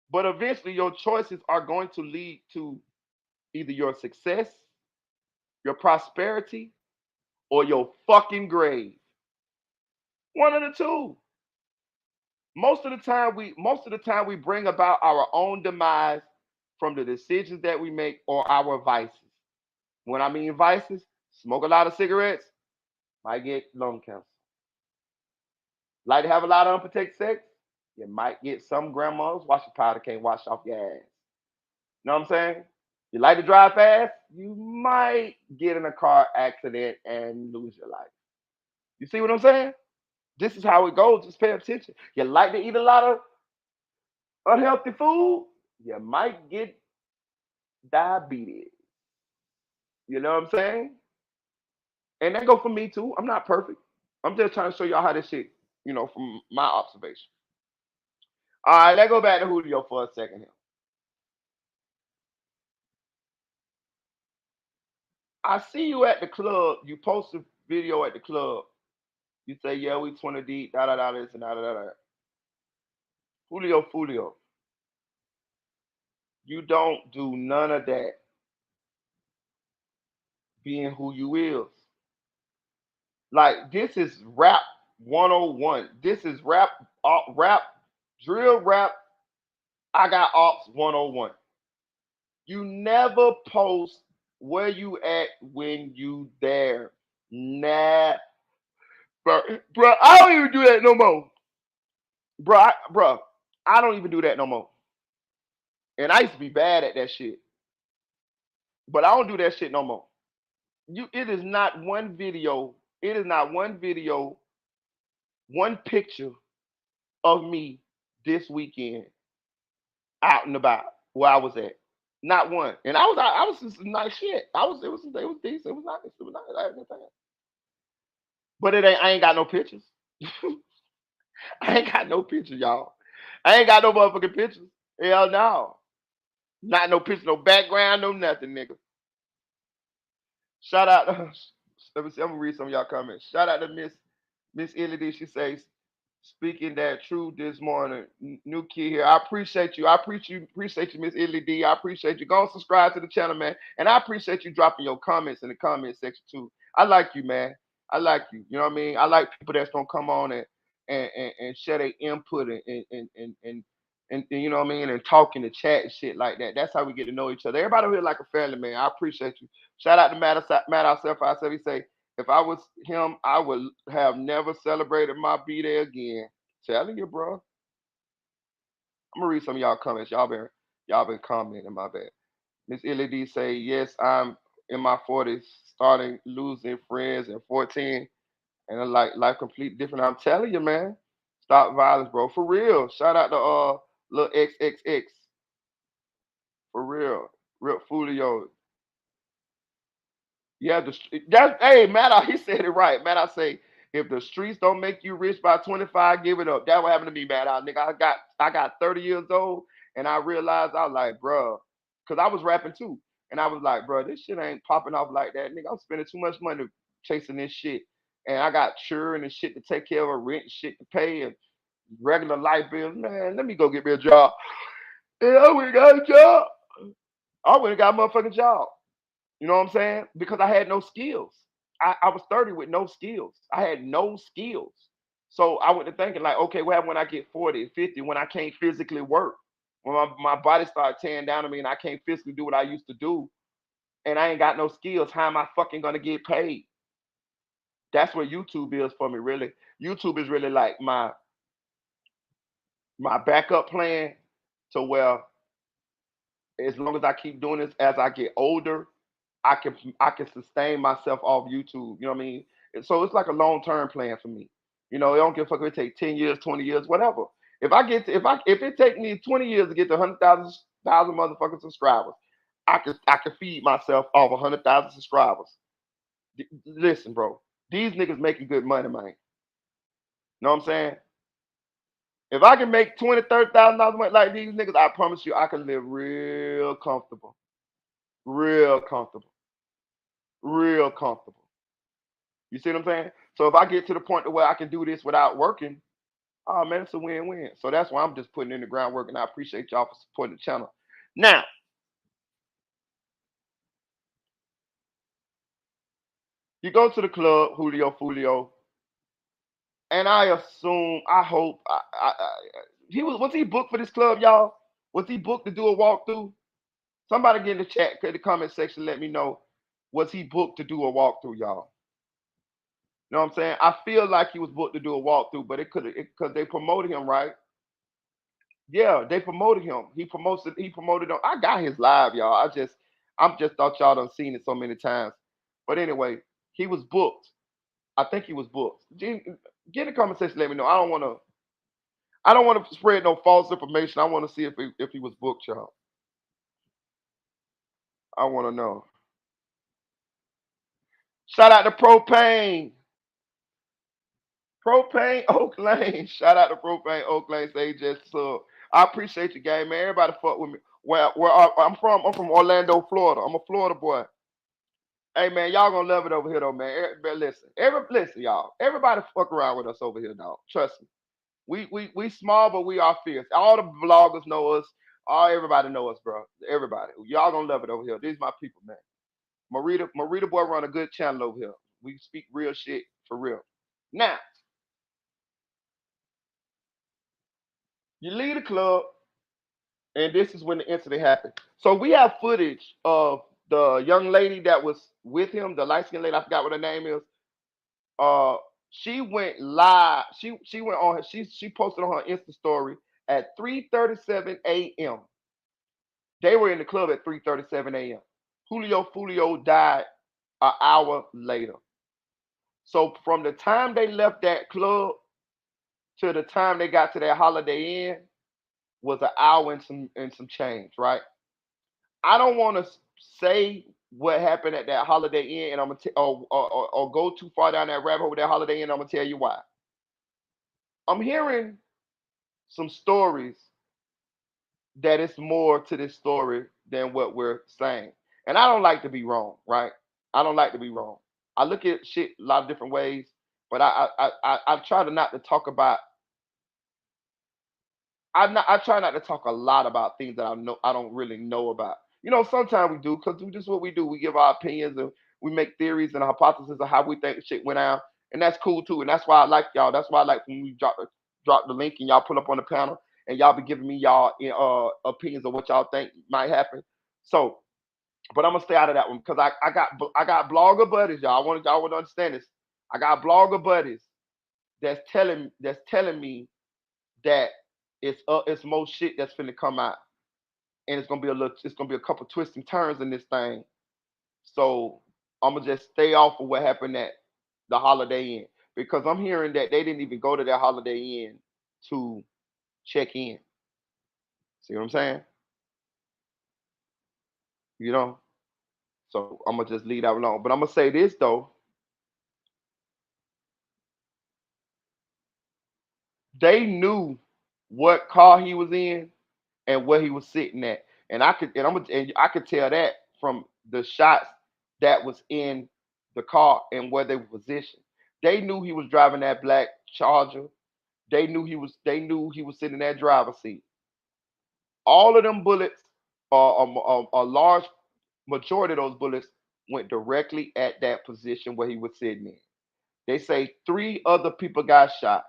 But eventually your choices are going to lead to either your success, your prosperity, or your fucking grave. One of the two. Most of the time we bring about our own demise from the decisions that we make or our vices. When I mean vices, smoke a lot of cigarettes, might get lung cancer. Like to have a lot of unprotected sex, you might get some grandmas washing powder can't wash off your ass. You know what I'm saying? You like to drive fast, you might get in a car accident and lose your life. You see what I'm saying? This is how it goes. Just pay attention. You like to eat a lot of unhealthy food, you might get diabetes. You know what I'm saying? And that go for me too. I'm not perfect. I'm just trying to show y'all how this shit, from my observation. All right, let's go back to Julio for a second here. I see you at the club. You post a video at the club. You say, yeah, we 20 deep, da da da this and da da da da. Julio Foolio, you don't do none of that being who you is. Like this is rap 101. This is rap, drill rap. I got ops 101. You never post where you at when you there. Nah, bro, I don't even do that no more. Bro, I don't even do that no more. And I used to be bad at that shit. But I don't do that shit no more. It is not one video. It is not one video, one picture of me this weekend out and about where I was at. Not one. And I was just nice shit. It was decent. It was nice. It was nice. I had no time. But I ain't got no pictures. I ain't got no pictures, y'all. I ain't got no motherfucking pictures. Hell no. Not no picture, no background, no nothing, nigga. Shout out. Let me see. I'm gonna read some of y'all comments. Shout out to Miss Illidy. She says, speaking that truth this morning. New kid here. I appreciate you. Appreciate you, Miss Illidy. I appreciate you. Go and subscribe to the channel, man. And I appreciate you dropping your comments in the comment section too. I like you, man. I like you. You know what I mean? I like people that's gonna come on and share their input and you know what I mean, and talk in the chat and shit like that. That's how we get to know each other. Everybody here like a family, man. I appreciate you. Shout out to Matt ourselves. I said, he say, if I was him, I would have never celebrated my B-Day again. Telling you, bro. I'm gonna read some of y'all comments. Y'all been commenting. My bad. Miss LED say, yes, I'm in my 40s, starting losing friends at 14, and like life completely different. I'm telling you, man. Stop violence, bro. For real. Shout out to little XXX. For real. Real Foolio. Yeah, hey, Matt, he said it right. Matt, I say, If the streets don't make you rich by 25, give it up. That what happened to me, man. Nigga, I got 30 years old and I realized I was like, bruh, because I was rapping too. And I was like, bruh, this shit ain't popping off like that. Nigga, I'm spending too much money chasing this shit. And I got children and shit to take care of, rent and shit to pay and regular life bills. Man, let me go get me a job. And I went and got a job. I went and got a motherfucking job. You know what I'm saying? Because I had no skills. I was 30 with no skills. I had no skills. So I went to thinking like, okay, what happens when I get 40, 50, when I can't physically work? When my body started tearing down to me and I can't physically do what I used to do and I ain't got no skills, how am I fucking gonna get paid? That's what YouTube is for me, really. YouTube is really like my backup plan to where as long as I keep doing this as I get older, I can sustain myself off YouTube. You know what I mean? So it's like a long term plan for me. You know, it don't give a fuck if it take 10 years, 20 years, whatever. If it take me 20 years to get to 100,000 motherfucking subscribers, I can feed myself off 100,000 subscribers. Listen, bro, these niggas making good money, man. Know what I'm saying? If I can make 20, $30,000 like these niggas, I promise you, I can live real comfortable, real comfortable, real comfortable. You see what I'm saying? So if I get to the point to where I can do this without working, oh man, it's a win-win. So that's why I'm just putting in the groundwork, and I appreciate y'all for supporting the channel. Now, you go to the club, Julio Foolio, and I assume, I hope, he was he booked for this club, y'all? Was he booked to do a walkthrough? Somebody get in the chat, in the comment section, let me know. Was he booked to do a walkthrough, y'all? You know what I'm saying? I feel like he was booked to do a walkthrough, but it could have because they promoted him, right? Yeah, they promoted him. He promoted him. I got his live, y'all. I'm just thought y'all done seen it so many times. But anyway, he was booked. I think he was booked. Get in the comment section, let me know. I don't wanna spread no false information. I want to see if he was booked, y'all. I want to know. Shout out to Propane. Propane Oak Lane. Shout out to Propane Oak Lane. Say just so. I appreciate you, gang, man. Everybody fuck with me. I'm from Orlando, Florida. I'm a Florida boy. Hey man, y'all gonna love it over here though, man. But listen, y'all. Everybody fuck around with us over here, dog. Trust me. We small, but we are fierce. All the vloggers know us. All everybody know us, bro. Everybody. Y'all gonna love it over here. These my people, man. Merita boy run a good channel over here. We speak real shit for real. Now, you leave the club, and this is when the incident happened. So we have footage of the young lady that was with him, the light skinned lady. I forgot what her name is. Uh, she went live. She went on. She posted on her Insta story at 3:37 a.m. They were in the club at 3:37 a.m. Julio Foolio died an hour later. So from the time they left that club to the time they got to their Holiday Inn was an hour and some change, right? I don't want to say what happened at that Holiday Inn, and I'm gonna or go too far down that rabbit hole with that Holiday Inn. I'm gonna tell you why. I'm hearing some stories that it's more to this story than what we're saying, and I don't like to be wrong, right? I don't like to be wrong. I look at shit a lot of different ways, but I try to not to talk about I try not to talk a lot about things that I don't really know about. You know, sometimes we do because this is what we do. We give our opinions and we make theories and hypotheses of how we think the shit went out, and that's cool too. And that's why I like y'all. That's why I like when we drop the link and y'all put up on the panel and y'all be giving me y'all opinions of what y'all think might happen. So, but I'm gonna stay out of that one because I got blogger buddies, y'all. I want y'all to understand this. I got blogger buddies that's telling me that it's more shit that's finna come out, and it's gonna be a couple twists and turns in this thing. So I'm gonna just stay off of what happened at the Holiday Inn because I'm hearing that they didn't even go to that Holiday Inn to check in. See what I'm saying? You know. So I'm gonna just leave that alone. But I'm gonna say this though. They knew what car he was in and where he was sitting at, and I could tell that from the shots that was in the car and where they were positioned. They knew he was driving that black Charger. They knew he was sitting in that driver's seat. All of them bullets, a large majority of those bullets went directly at that position where he was sitting in. They say three other people got shot.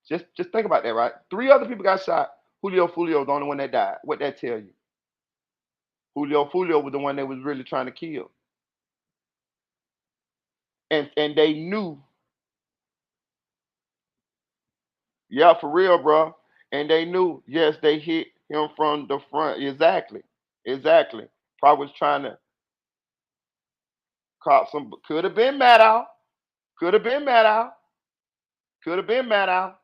Just think about that, right? Three other people got shot. Julio Foolio was the only one that died. What that tell you? Julio Foolio was the one that was really trying to kill. And they knew, yeah, for real, bro. And they knew, yes, they hit him from the front. Exactly. Exactly. Probably was trying to cop some, could have been Matt out. Could have been Matt out. Could have been Matt out.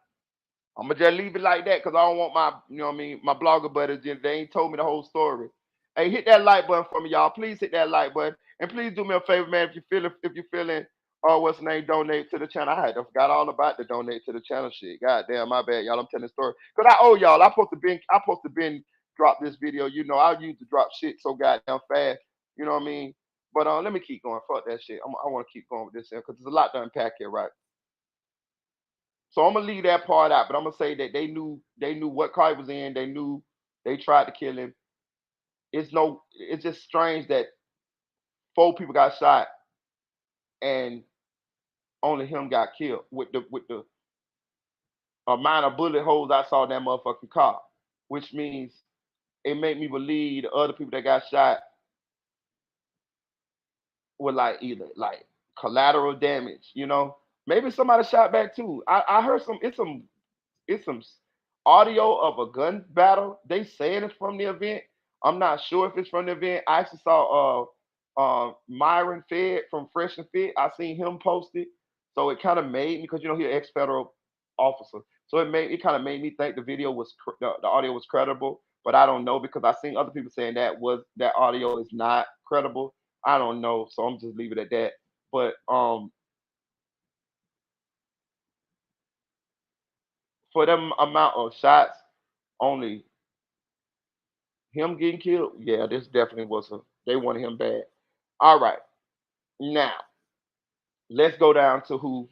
I'm gonna just leave it like that because I don't want my, you know what I mean, my blogger buddies. They ain't told me the whole story. Hey, hit that like button for me, y'all. Please hit that like button, and please do me a favor, man. If you're feeling, what's the name, donate to the channel. I forgot all about the donate to the channel shit. God damn, my bad, y'all. I'm telling the story because I owe y'all. I supposed to been drop this video. You know, I used to drop shit so goddamn fast. You know what I mean? But let me keep going. Fuck that shit. I want to keep going with this because there's a lot to unpack here, right? So I'm gonna leave that part out, but I'm gonna say that they knew what car he was in. They knew they tried to kill him. It's just strange that four people got shot and only him got killed with the amount of bullet holes I saw in that motherfucking car, which means it made me believe the other people that got shot were like either like collateral damage, Maybe somebody shot back too. I heard some audio of a gun battle. They saying it's from the event. I'm not sure if it's from the event. I actually saw Myron Fed from Fresh and Fit. I seen him post it, so it kind of made me because he's an ex federal officer. So it kind of made me think the video was the audio was credible, but I don't know because I seen other people saying that audio is not credible. I don't know, so I'm just leave it at that. But for them amount of shots, only him getting killed, yeah, this definitely was they wanted him bad. All right, now let's go down to who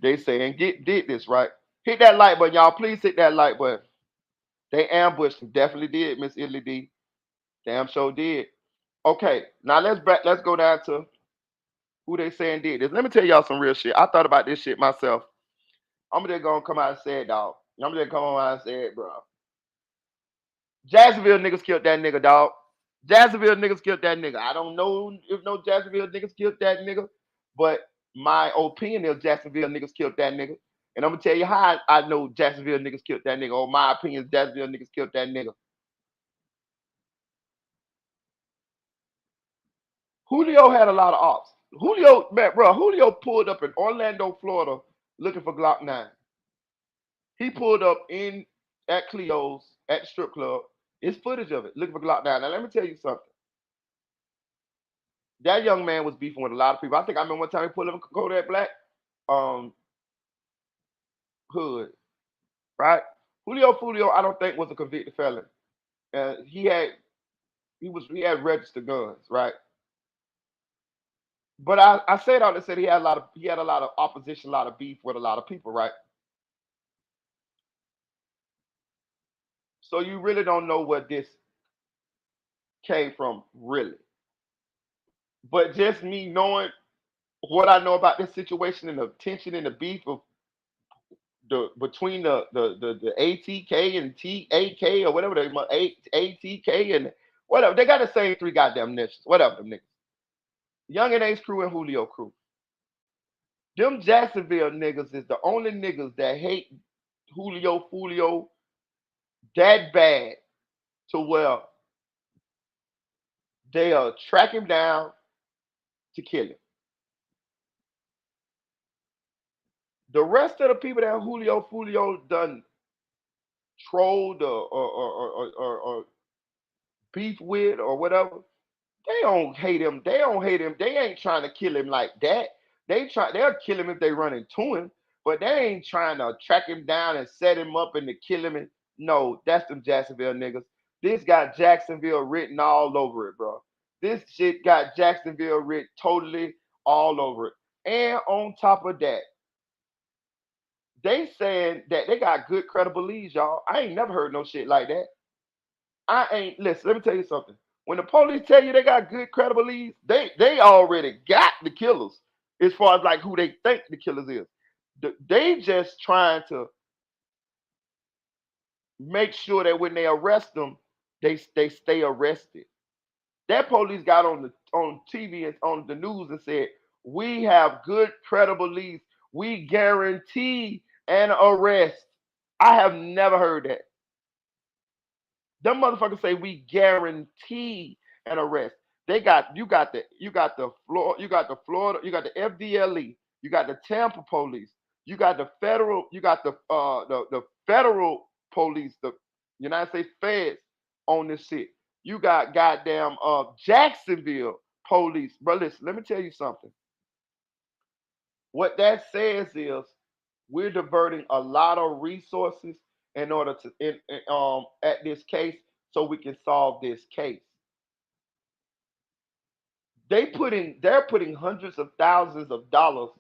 they saying did this, right? Hit that like button, y'all. Please hit that like button. They ambushed him. Definitely did, Miss Italy D. Damn sure did. Okay, now let's go down to who they saying did this. Let me tell y'all some real shit. I thought about this shit myself. I'm just gonna come out and say it, dog. I'm just come out and say it, bro. Jacksonville niggas killed that nigga, dog. Jacksonville niggas killed that nigga. I don't know if no Jacksonville niggas killed that nigga, but my opinion is Jacksonville niggas killed that nigga. And I'm gonna tell you how I know Jacksonville niggas killed that nigga. Or my opinion is Jacksonville niggas killed that nigga. Julio had a lot of ops. Julio, man, bro, Julio pulled up in Orlando, Florida, looking for Glock 9. He pulled up in at Cleo's at the strip club. It's footage of it, looking for Glock 9. Now let me tell you something. That young man was beefing with a lot of people. I think I remember one time he pulled up a Kodak Black um hood, right? Julio Foolio, I don't think was a convicted felon. He had registered guns, right? But I said all that said he had a lot of opposition, a lot of beef with a lot of people, right? So you really don't know where this came from, really. But just me knowing what I know about this situation and the tension and the beef of the between the ATK and TAK or whatever ATK and whatever, they got the same three goddamn niches, whatever them niggas. Young and Ace crew and Julio crew. Them Jacksonville niggas is the only niggas that hate Julio Foolio that bad to where they'll track him down to kill him. The rest of the people that Julio Foolio done trolled or beef with or whatever, they don't hate him. They don't hate him. They ain't trying to kill him like that. They'll kill him if they run into him. But they ain't trying to track him down and set him up and to kill him. And no, that's them Jacksonville niggas. This got Jacksonville written all over it, bro. This shit got Jacksonville written totally all over it. And on top of that, they saying that they got good credible leads, y'all. I ain't never heard no shit like that. I ain't listen. Let me tell you something. When the police tell you they got good credible leads, they already got the killers as far as like who they think the killers is. They just trying to make sure that when they arrest them, they stay arrested. That police got on TV and on the news and said, "We have good credible leads. We guarantee an arrest." I have never heard that. Them motherfuckers say we guarantee an arrest. They got Florida, you got the FDLE, you got the Tampa police, you got the federal, you got the federal police, the United States feds on this shit. You got goddamn Jacksonville police. Bro, listen, let me tell you something. What that says is we're diverting a lot of resources in order to at this case so we can solve this case. They're putting hundreds of thousands of dollars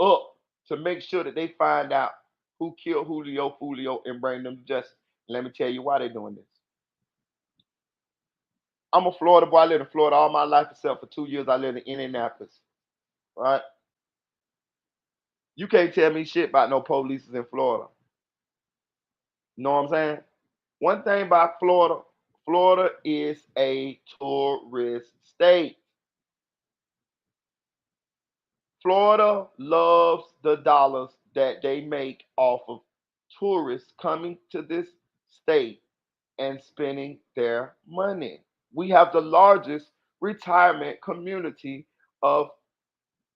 up to make sure that they find out who killed Julio Foolio and bring them to justice. Let me tell you why they're doing this. I'm a Florida boy. I lived in Florida all my life except for 2 years. I lived in Indianapolis. Right? You can't tell me shit about no police in Florida. You know what I'm saying? One thing about Florida, Florida is a tourist state. Florida loves the dollars that they make off of tourists coming to this state and spending their money. We have the largest retirement community of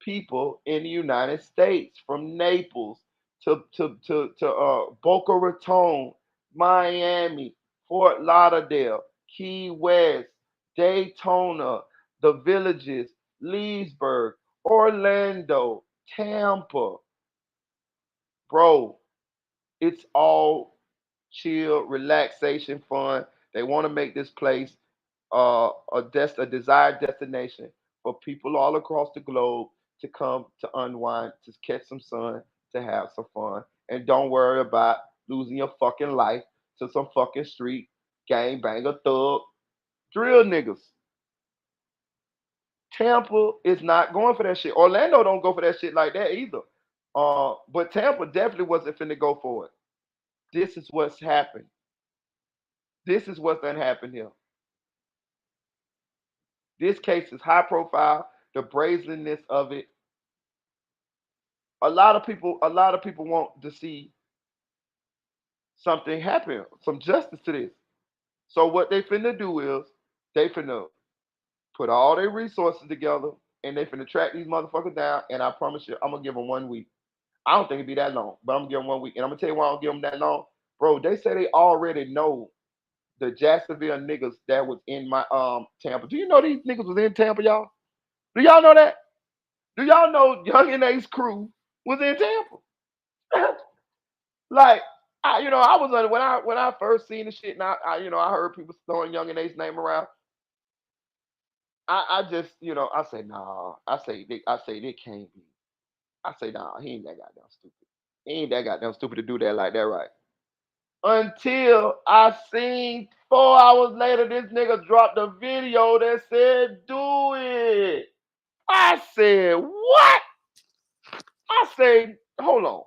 people in the United States, from Naples to Boca Raton, Miami, Fort Lauderdale, Key West, Daytona, the Villages, Leesburg, Orlando, Tampa. Bro, it's all chill, relaxation, fun. They want to make this place a desired destination for people all across the globe to come to unwind, to catch some sun, to have some fun, and don't worry about losing your fucking life to some fucking street gang banger thug drill niggas. Tampa is not going for that shit. Orlando don't go for that shit like that either. But Tampa definitely wasn't finna go for it. This is what's happened. This is what's done happened here. This case is high profile. The brazenness of it. A lot of people want to see something happen, some justice to this. So what they finna do is they finna put all their resources together and they finna track these motherfuckers down. And I promise you, I'm gonna give them 1 week. I don't think it'd be that long, but I'm gonna give them 1 week. And I'm gonna tell you why I don't give them that long, bro. They say they already know the Jacksonville niggas that was in my Tampa. Do you know these niggas was in Tampa, y'all? Do y'all know that? Do y'all know Young and Ace crew was in Tampa? Like, I was on when I first seen the shit, and I heard people throwing Young and Ace name around. I just, I say nah. I say they can't be. I say nah. He ain't that goddamn stupid. He ain't that goddamn stupid to do that like that, right? Until I seen 4 hours later, this nigga dropped a video that said, "Do it." I said, "What?" I say, "Hold on.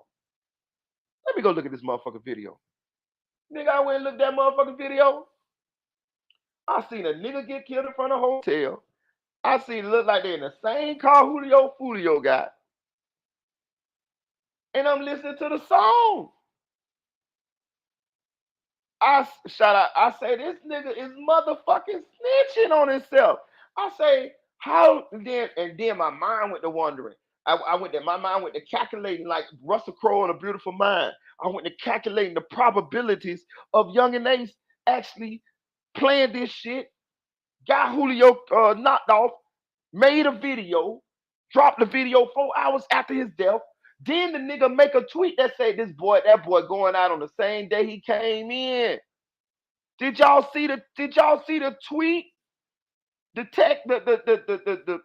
Let me go look at this motherfucking video." Nigga, I went and looked at that motherfucking video. I seen a nigga get killed in front of a hotel. I seen it look like they in the same car Julio Foolio got. And I'm listening to the song. I shout out. I say this nigga is motherfucking snitching on himself. I say how then my mind went to wondering. My mind went to calculating like Russell Crowe in A Beautiful Mind. I went to calculating the probabilities of Young and Ace actually playing this shit. Got Julio knocked off, made a video, dropped the video 4 hours after his death, Then the nigga make a tweet that say that boy going out on the same day he came in. Did y'all see the tweet? The text, the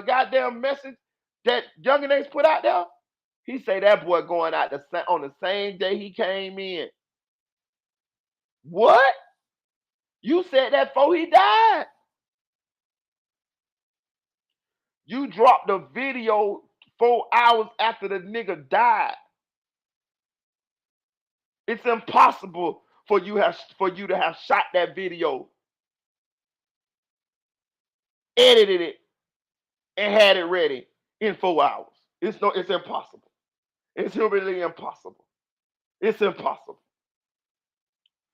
goddamn message that Youngin Ace put out there? He say that boy going out on the same day he came in. What? You said that before he died. You dropped the video 4 hours after the nigga died. It's impossible for you to have shot that video, edited it, and had it ready in 4 hours. It's impossible. It's really impossible. It's impossible.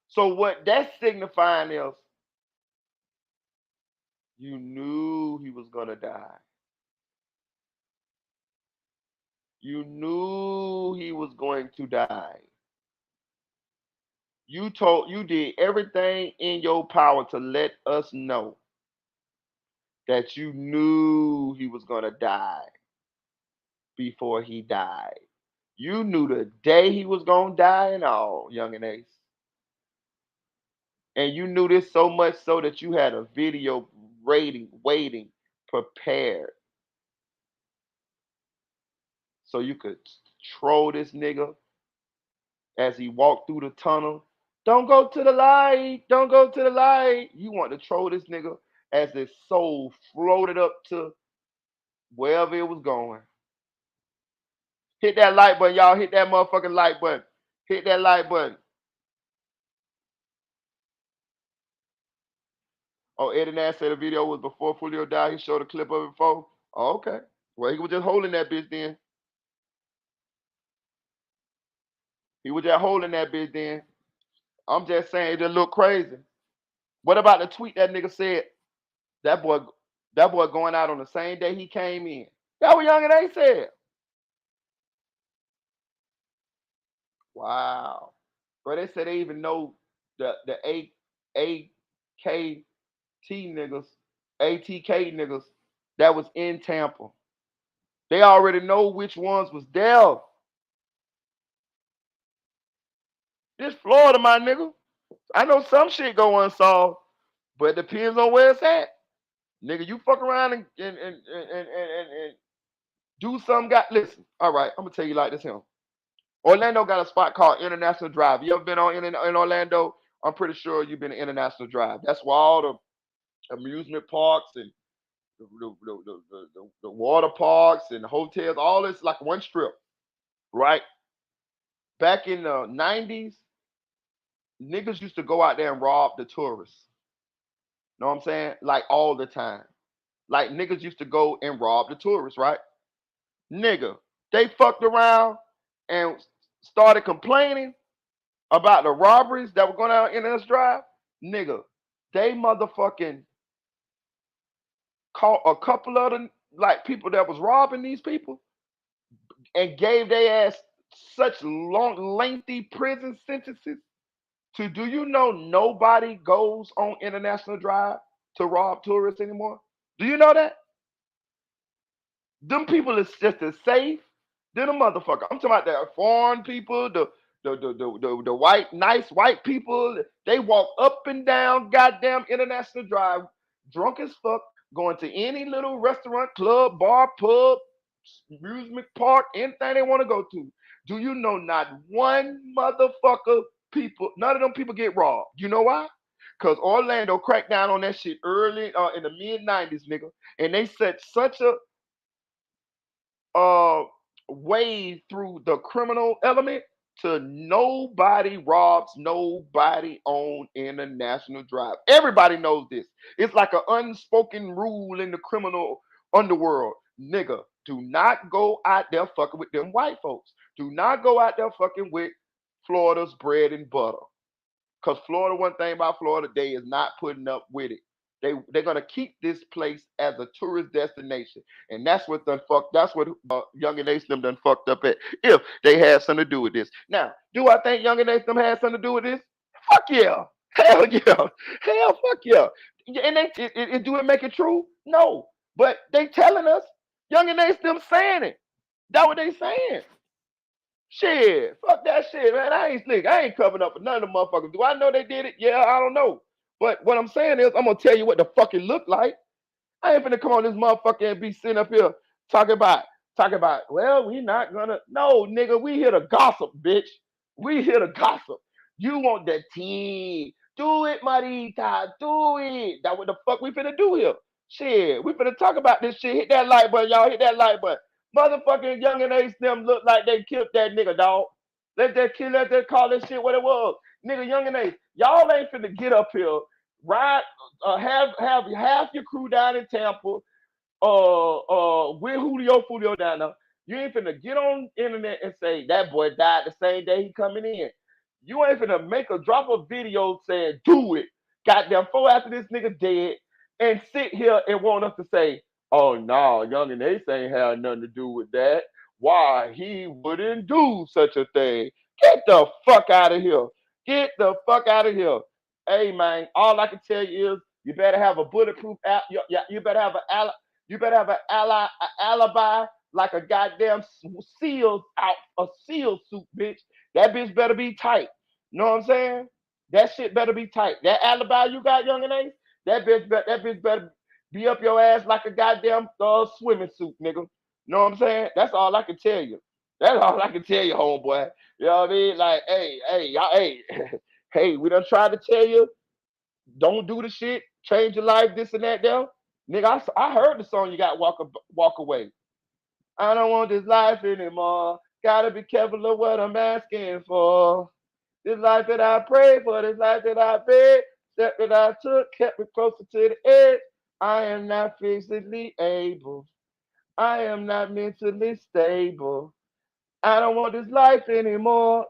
So what that's signifying is you knew he was gonna die. You knew he was going to die. You did everything in your power to let us know that you knew he was gonna die before he died. You knew the day he was gonna die and all, Youngin Ace. And you knew this so much so that you had a video waiting, prepared. So you could troll this nigga as he walked through the tunnel. Don't go to the light. Don't go to the light. You want to troll this nigga as his soul floated up to wherever it was going. Hit that like button, y'all. Hit that motherfucking like button. Hit that like button. Oh, Eddie Nash said the video was before Julio died. He showed a clip of it before. Oh, okay. Well, he was just holding that bitch then. He was just holding that bitch then. I'm just saying it just look crazy. What about the tweet that nigga said? That boy going out on the same day he came in. That what Youngin Ace said. Wow. Bro, they said they even know the AKT niggas, ATK niggas that was in Tampa. They already know which ones was there. This Florida, my nigga. I know some shit go unsolved, but it depends on where it's at. Nigga, you fuck around and do something. Listen, all right, I'm gonna tell you like this here. Orlando got a spot called International Drive. You ever been in Orlando? I'm pretty sure you've been to International Drive. That's where all the amusement parks and the water parks and the hotels, all this like one strip, right? Back in the 90s, niggas used to go out there and rob the tourists. Know what I'm saying? Like all the time. Like niggas used to go and rob the tourists, right? Nigga, they fucked around and started complaining about the robberies that were going on in this drive. Nigga, they motherfucking caught a couple of the like people that was robbing these people and gave their ass such long, lengthy prison sentences. Do you know nobody goes on International Drive to rob tourists anymore? Do you know that? Them people is just as safe than a motherfucker. I'm talking about the foreign people, the white, nice white people. They walk up and down goddamn International Drive, drunk as fuck, going to any little restaurant, club, bar, pub, amusement park, anything they want to go to. Do you know not one motherfucker none of them people get robbed? You know why? Because Orlando cracked down on that shit early in the mid-90s, nigga. And they set such a wave through the criminal element to nobody robs nobody on International Drive. Everybody knows this. It's like an unspoken rule in the criminal underworld. Nigga, do not go out there fucking with them white folks. Do not go out there fucking with Florida's bread and butter. Because Florida, one thing about Florida, they is not putting up with it. They're gonna keep this place as a tourist destination, and that's what Young and Ace them done fucked up at. If they had something to do with this, now, do I think Young and Ace them had something to do with this? Fuck yeah, hell yeah, hell fuck yeah. And do it make it true? No, but they telling us Young and Ace them saying it. That's what they saying. Shit, fuck that shit, man. I ain't slick. I ain't covering up for none of the motherfuckers. Do I know they did it? Yeah, I don't know. But what I'm saying is, I'm gonna tell you what the fuck it looked like. I ain't finna come on this motherfucker and be sitting up here talking about, well, we not gonna. No, nigga, we here to gossip, bitch. We here to gossip. You want the team. Do it, Marita. Do it. That what the fuck we finna do here. Shit, we finna talk about this shit. Hit that like button, y'all. Hit that like button. Motherfucking Young and Ace them look like they killed that nigga, dog. Let that call this shit what it was. Nigga, Young and Ace, y'all ain't finna get up here, ride, have half your crew down in Tampa, with Julio Foolio down there. You ain't finna get on internet and say that boy died the same day he coming in. You ain't finna drop a video saying do it. Goddamn 4 after this nigga dead and sit here and want us to say, oh no, Young and Ace ain't had nothing to do with that. Why he wouldn't do such a thing? Get the fuck out of here. Get the fuck out of here. Hey man, all I can tell you is you better have a bulletproof app. You better have an alibi like a goddamn a SEAL suit, bitch. That bitch better be tight. You know what I'm saying? That shit better be tight. That alibi you got, Young and Ace, that bitch better be up your ass like a goddamn swimming suit, nigga. You know what I'm saying? That's all I can tell you. That's all I can tell you, homeboy. You know what I mean? Like, hey, y'all, hey, hey, we done tried to tell you, don't do the shit, change your life, this and that, there. Nigga, I heard the song you got walk away. I don't want this life anymore. Gotta be careful of what I'm asking for. This life that I prayed for, this life that I begged, step that I took, kept me closer to the edge. I am not physically able. I am not mentally stable. I don't want this life anymore.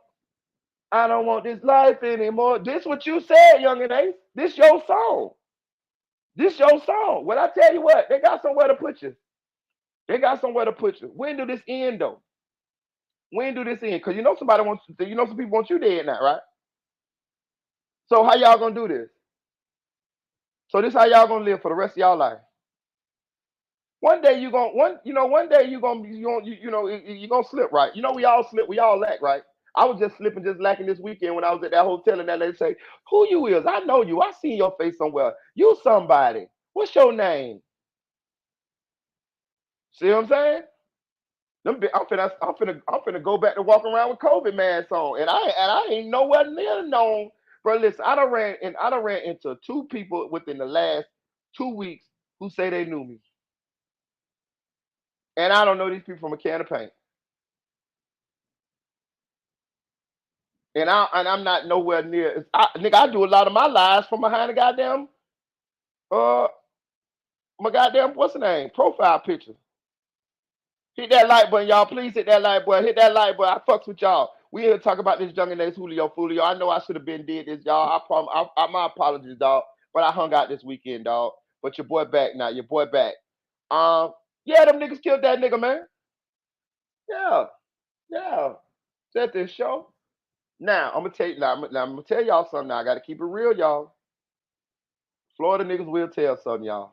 I don't want this life anymore. This what you said, Young and Ace. This your song. This your song. Well, I tell you what, they got somewhere to put you. They got somewhere to put you. When do this end though? When do this end? Because you know somebody wants you know some people want you dead now, right? So how y'all gonna do this? So this how y'all gonna live for the rest of y'all life. One day one day you gonna slip, right? You know we all slip, we all lack, right? I was just slipping, just lacking this weekend when I was at that hotel and that lady say, "Who you is? I know you. I seen your face somewhere. You somebody. What's your name?" See what I'm saying? I'm finna go back to walking around with COVID masks on, and I ain't nowhere near known. Bro, listen, I done ran into 2 people within the last 2 weeks who say they knew me, and I don't know these people from a can of paint, and I'm not nowhere near. Nigga, I do a lot of my lives from behind the goddamn uh my goddamn what's the name profile picture. Hit that like button, y'all. Please hit that like button. Hit that like button. I fucks with y'all. We here to talk about this young and ace Julio Foolio. I know I should have been did this, y'all. My apologies, dog. But I hung out this weekend, dog. But your boy back now. Your boy back. Um, yeah, them niggas killed that nigga, man. Yeah, yeah. Set this show. Now I'm gonna tell you. Now, I'm gonna tell y'all something. Now I gotta keep it real, y'all. Florida niggas will tell something, y'all.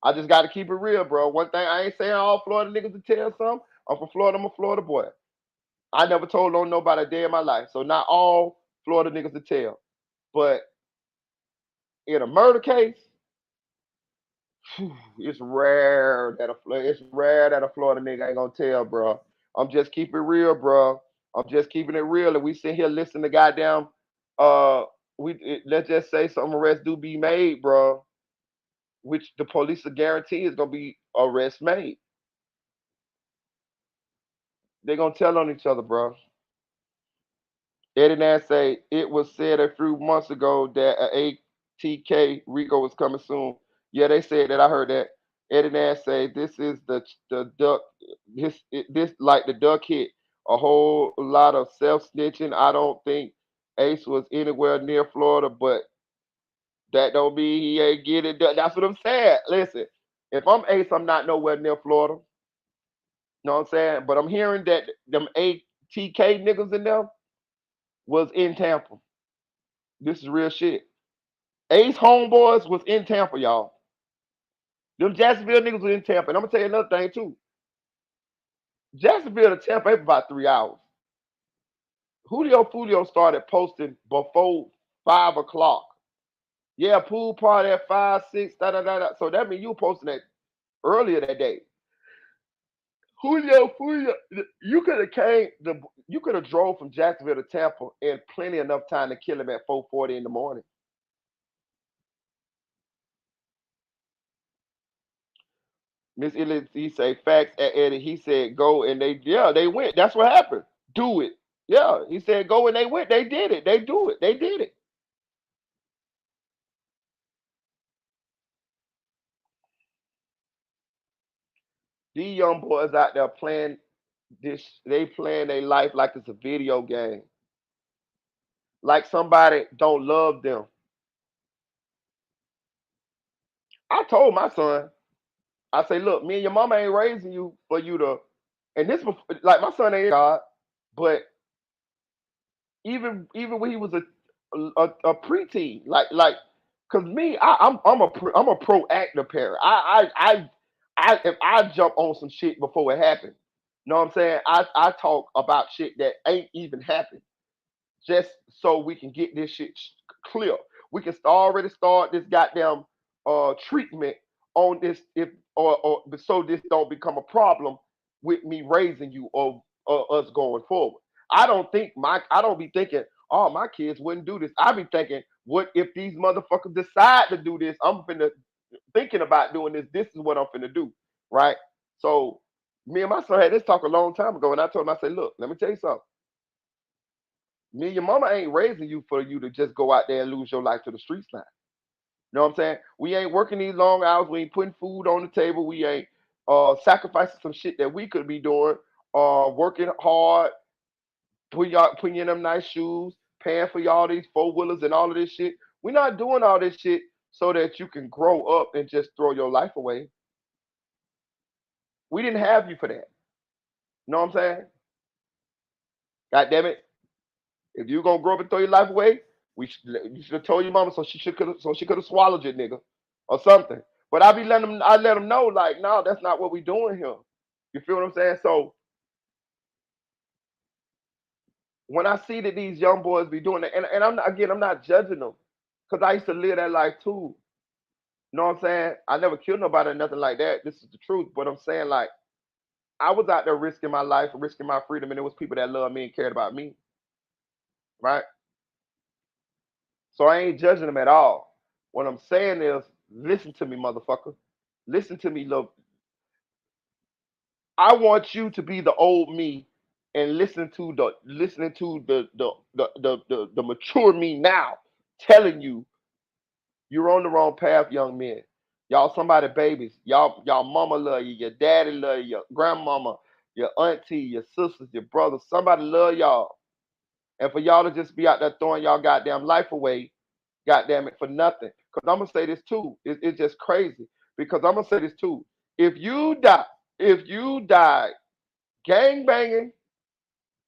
I just gotta keep it real, bro. One thing I ain't saying all Florida niggas to tell something. I'm from Florida. I'm a Florida boy. I never told on nobody a day in my life. So not all Florida niggas to tell. But in a murder case, it's rare that a Florida nigga ain't gonna tell, bro. I'm just keeping it real, bro. I'm just keeping it real. And we sit here listening to goddamn uh let's just say some arrests do be made, bro. Which the police will guarantee is gonna be arrests made. They gonna tell on each other, bro. Eddie Nash say it was said a few months ago that a ATK Rico was coming soon. Yeah, they said that. I heard that. Eddie Nash say this is the duck. This like the duck hit a whole lot of self snitching. I don't think Ace was anywhere near Florida, but that don't mean he ain't get it done. That's what I'm saying. Listen, if I'm Ace, I'm not nowhere near Florida. You know what I'm saying? But I'm hearing that them ATK niggas in there was in Tampa. This is real shit. Ace homeboys was in Tampa, y'all. Them Jacksonville niggas was in Tampa. And I'm gonna tell you another thing too. Jacksonville to Tampa ain't about 3 hours. Julio Foolio started posting before 5 o'clock. Yeah, pool party at 5, 6, da da da da. So that means you were posting that earlier that day. Julio, you could have you could have drove from Jacksonville to Tampa in plenty enough time to kill him at 4:40 in the morning. Miss Ellis, he say facts at Eddie. He said go and they went. That's what happened. Do it. Yeah, he said go and they went. They did it. They do it. They did it. These young boys out there playing this. They playing their life like it's a video game. Like somebody don't love them. I told my son, I say, look, me and your mama ain't raising you for you to. And this, like my son ain't God, but even when he was a preteen, cause me, I'm a proactive parent. If I jump on some shit before it happened, you know what I'm saying? I talk about shit that ain't even happened, just so we can get this shit clear. We can already start this goddamn treatment on this if or so this don't become a problem with me raising you or us going forward. I don't be thinking, oh, my kids wouldn't do this. I be thinking, what if these motherfuckers decide to do this? I'm finna thinking about doing this. This is what I'm finna do, right? So me and my son had this talk a long time ago, and I told him, I said, look, let me tell you something. Me and your mama ain't raising you for you to just go out there and lose your life to the streets now. You know what I'm saying? We ain't working these long hours. We ain't putting food on the table. We ain't sacrificing some shit that we could be doing. Working hard, putting in them nice shoes, paying for y'all these four wheelers and all of this shit. We're not doing all this shit so that you can grow up and just throw your life away. We didn't have you for that. You know what I'm saying? God damn it. If you gonna grow up and throw your life away, you should have told your mama so she could have swallowed you, nigga, or something. But I let them know like, no, that's not what we doing here. You feel what I'm saying? So when I see that these young boys be doing it, and I'm not judging them, because I used to live that life too. You know what I'm saying? I never killed nobody or nothing like that. This is the truth. But I'm saying like I was out there risking my life, risking my freedom, and it was people that loved me and cared about me, right? So I ain't judging them at all. What I'm saying is, listen to me, motherfucker. Listen to me, love. I want you to be the old me and listening to the mature me now, telling you you're on the wrong path, young men. Y'all somebody babies. Y'all mama love you, your daddy love you, your grandmama, your auntie, your sisters, your brothers. Somebody love y'all. And for y'all to just be out there throwing y'all goddamn life away, goddamn it, for nothing. Because I'm gonna say this too. It's just crazy. Because I'm gonna say this too. If you die, if you die gang banging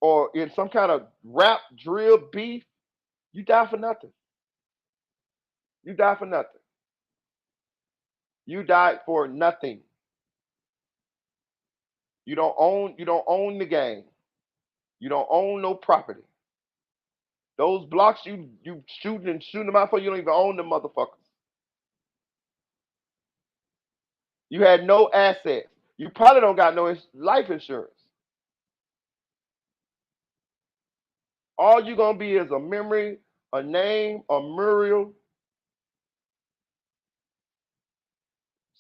or in some kind of rap drill beef, you die for nothing. You die for nothing. You died for nothing. You don't own the game. You don't own no property. Those blocks you shooting them out for, you don't even own them motherfuckers. You had no assets. You probably don't got no life insurance. All you gonna be is a memory, a name, a mural,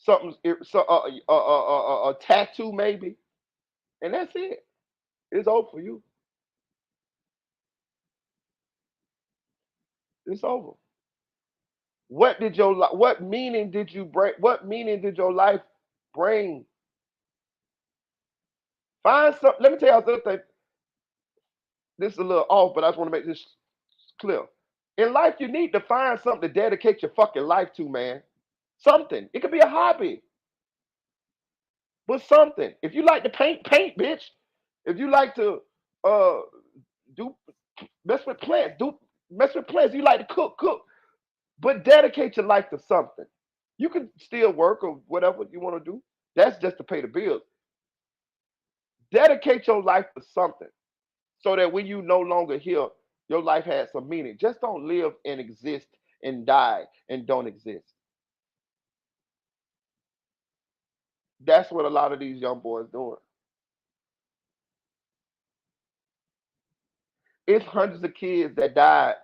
something, a tattoo maybe, and that's it. It's over for you. It's over. What meaning did you bring? What meaning did your life bring? Find some. Let me tell you something. This is a little off, but I just want to make this clear. In life, you need to find something to dedicate your fucking life to, man. Something. It could be a hobby, but something. If you like to paint, paint, bitch. If you like to uh do mess with plants, do mess with plants. You like to cook, cook. But dedicate your life to something. You can still work or whatever you want to do. That's just to pay the bills. Dedicate your life to something. so that when you no longer here, your life has some meaning. Just don't live and exist and die and don't exist. That's what a lot of these young boys doing. It's hundreds of kids that died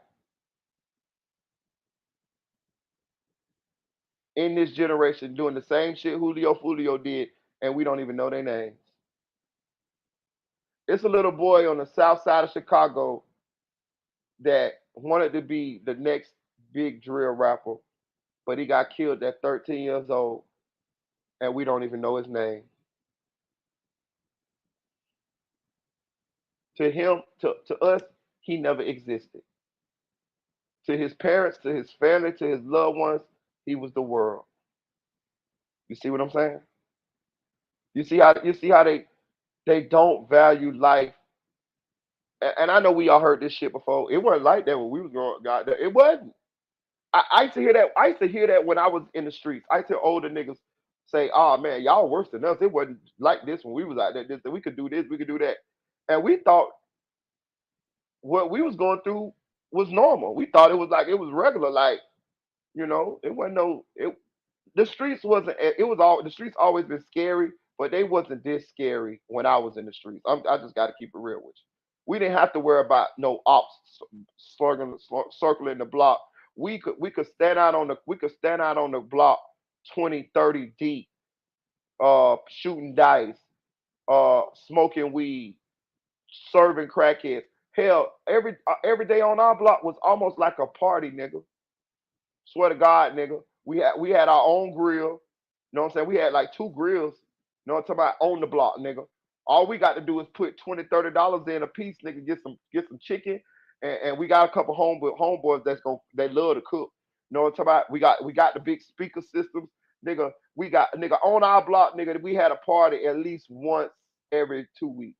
in this generation doing the same shit Julio Foolio did, and we don't even know their names. It's a little boy on the south side of Chicago that wanted to be the next big drill rapper, but he got killed at 13 years old, and we don't even know his name. To him, to us, he never existed. To his parents, to his family, to his loved ones, he was the world. You see what I'm saying? You see how they don't value life. And I know we all heard this shit before. It wasn't like that when we was growing up. God, it wasn't. I used to hear that. I used to hear that when I was in the streets. I used to hear older niggas say, "Oh man, y'all worse than us. It wasn't like this when we was out there. We could do this, we could do that." And we thought what we was going through was normal. We thought it was like it was regular. Like it wasn't no. The streets wasn't. It was all the streets always been scary, but they wasn't this scary when I was in the streets. I just got to keep it real with you. We didn't have to worry about no ops circling the block. We could stand out on the block 20, 30 deep, shooting dice, smoking weed, serving crackheads. Hell, every day on our block was almost like a party, nigga. Swear to God, nigga. We had our own grill. You know what I'm saying? We had like two grills. You know what I'm talking about? On the block, nigga. All we got to do is put $20, $30 in a piece, nigga. Get some chicken, and we got a couple homeboys they love to cook. You know what I'm talking about? We got the big speaker systems, nigga. We got nigga on our block, nigga. We had a party at least once every 2 weeks,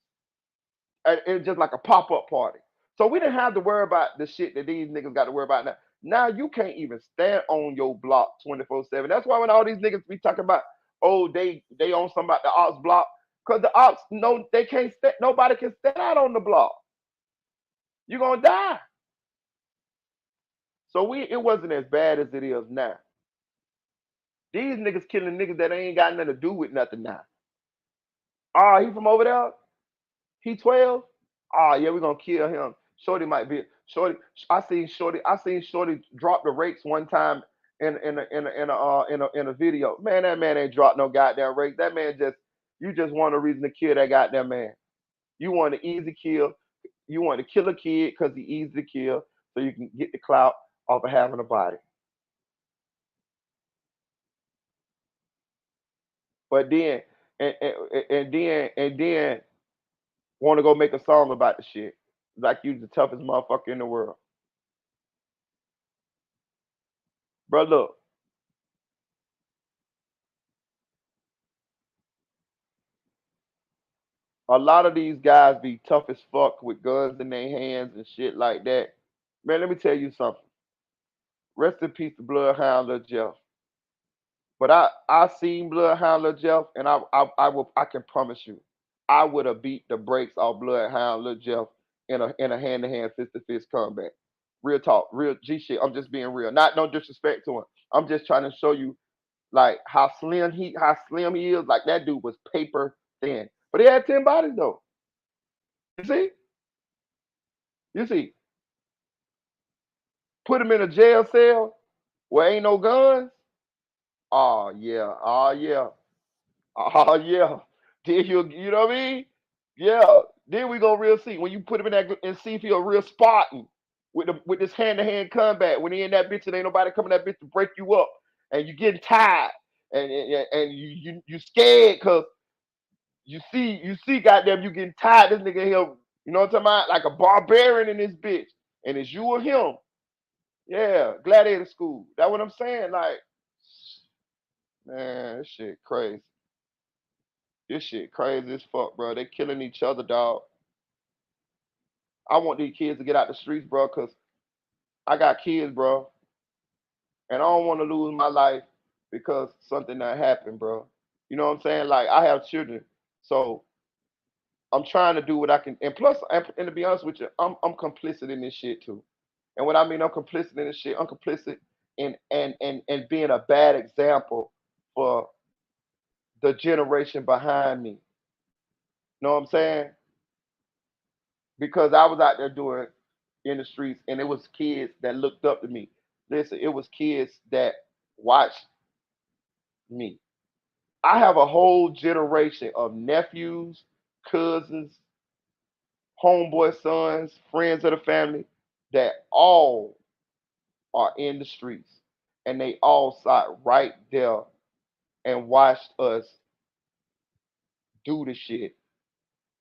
and it's just like a pop up party. So we didn't have to worry about the shit that these niggas got to worry about now. Now you can't even stand on your block 24/7. That's why when all these niggas be talking about, oh, they on something about the ops block, cause the ops no they can't stand. Nobody can stand out on the block. You gonna die. So it wasn't as bad as it is now. These niggas killing niggas that ain't got nothing to do with nothing now. Oh, he from over there? He 12? Oh yeah, we're gonna kill him. Shorty might be Shorty. I seen Shorty drop the rakes one time in a video. Man, that man ain't dropped no goddamn rakes. That man you just want a reason to kill that goddamn man. You want an easy kill. You want to kill a kid because he easy to kill, so you can get the clout off of having a body. But then and then want to go make a song about the shit like you the toughest motherfucker in the world, bro. Look, a lot of these guys be tough as fuck with guns in their hands and shit like that. Man, let me tell you something. Rest in peace to Bloodhound Lil Jeff. But I seen Bloodhound Lil Jeff, and I can promise you, I would have beat the brakes off Bloodhound Lil Jeff in a hand to hand fist to fist combat. Real talk, real G shit. I'm just being real. Not no disrespect to him. I'm just trying to show you like how slim he is. Like that dude was paper thin. But he had 10 bodies though. You see? You see, put him in a jail cell where ain't no guns. Oh yeah, oh yeah, oh yeah. Then you know what I mean? Yeah. Then we go real see when you put him in that and see if he a real Spartan with this hand to hand combat. When he in that bitch and ain't nobody coming that bitch to break you up, and you getting tired, and you scared because you see goddamn you getting tired. This nigga here, you know what I'm talking about? Like a barbarian in this bitch, and it's you or him. Yeah, gladiator school. That what I'm saying. Like, man, this shit crazy. This shit crazy as fuck, bro. They killing each other, dog. I want these kids to get out the streets, bro, cause I got kids, bro, and I don't want to lose my life because something that happened, bro. You know what I'm saying? Like, I have children, so I'm trying to do what I can, and plus, and to be honest with you, I'm complicit in this shit too. And what I mean, I'm complicit in this shit. I'm complicit in and being a bad example for the generation behind me. Know what I'm saying? Because I was out there doing in the streets, and it was kids that looked up to me. Listen, it was kids that watched me. I have a whole generation of nephews, cousins, homeboy sons, friends of the family that all are in the streets, and they all sat right there and watched us do the shit.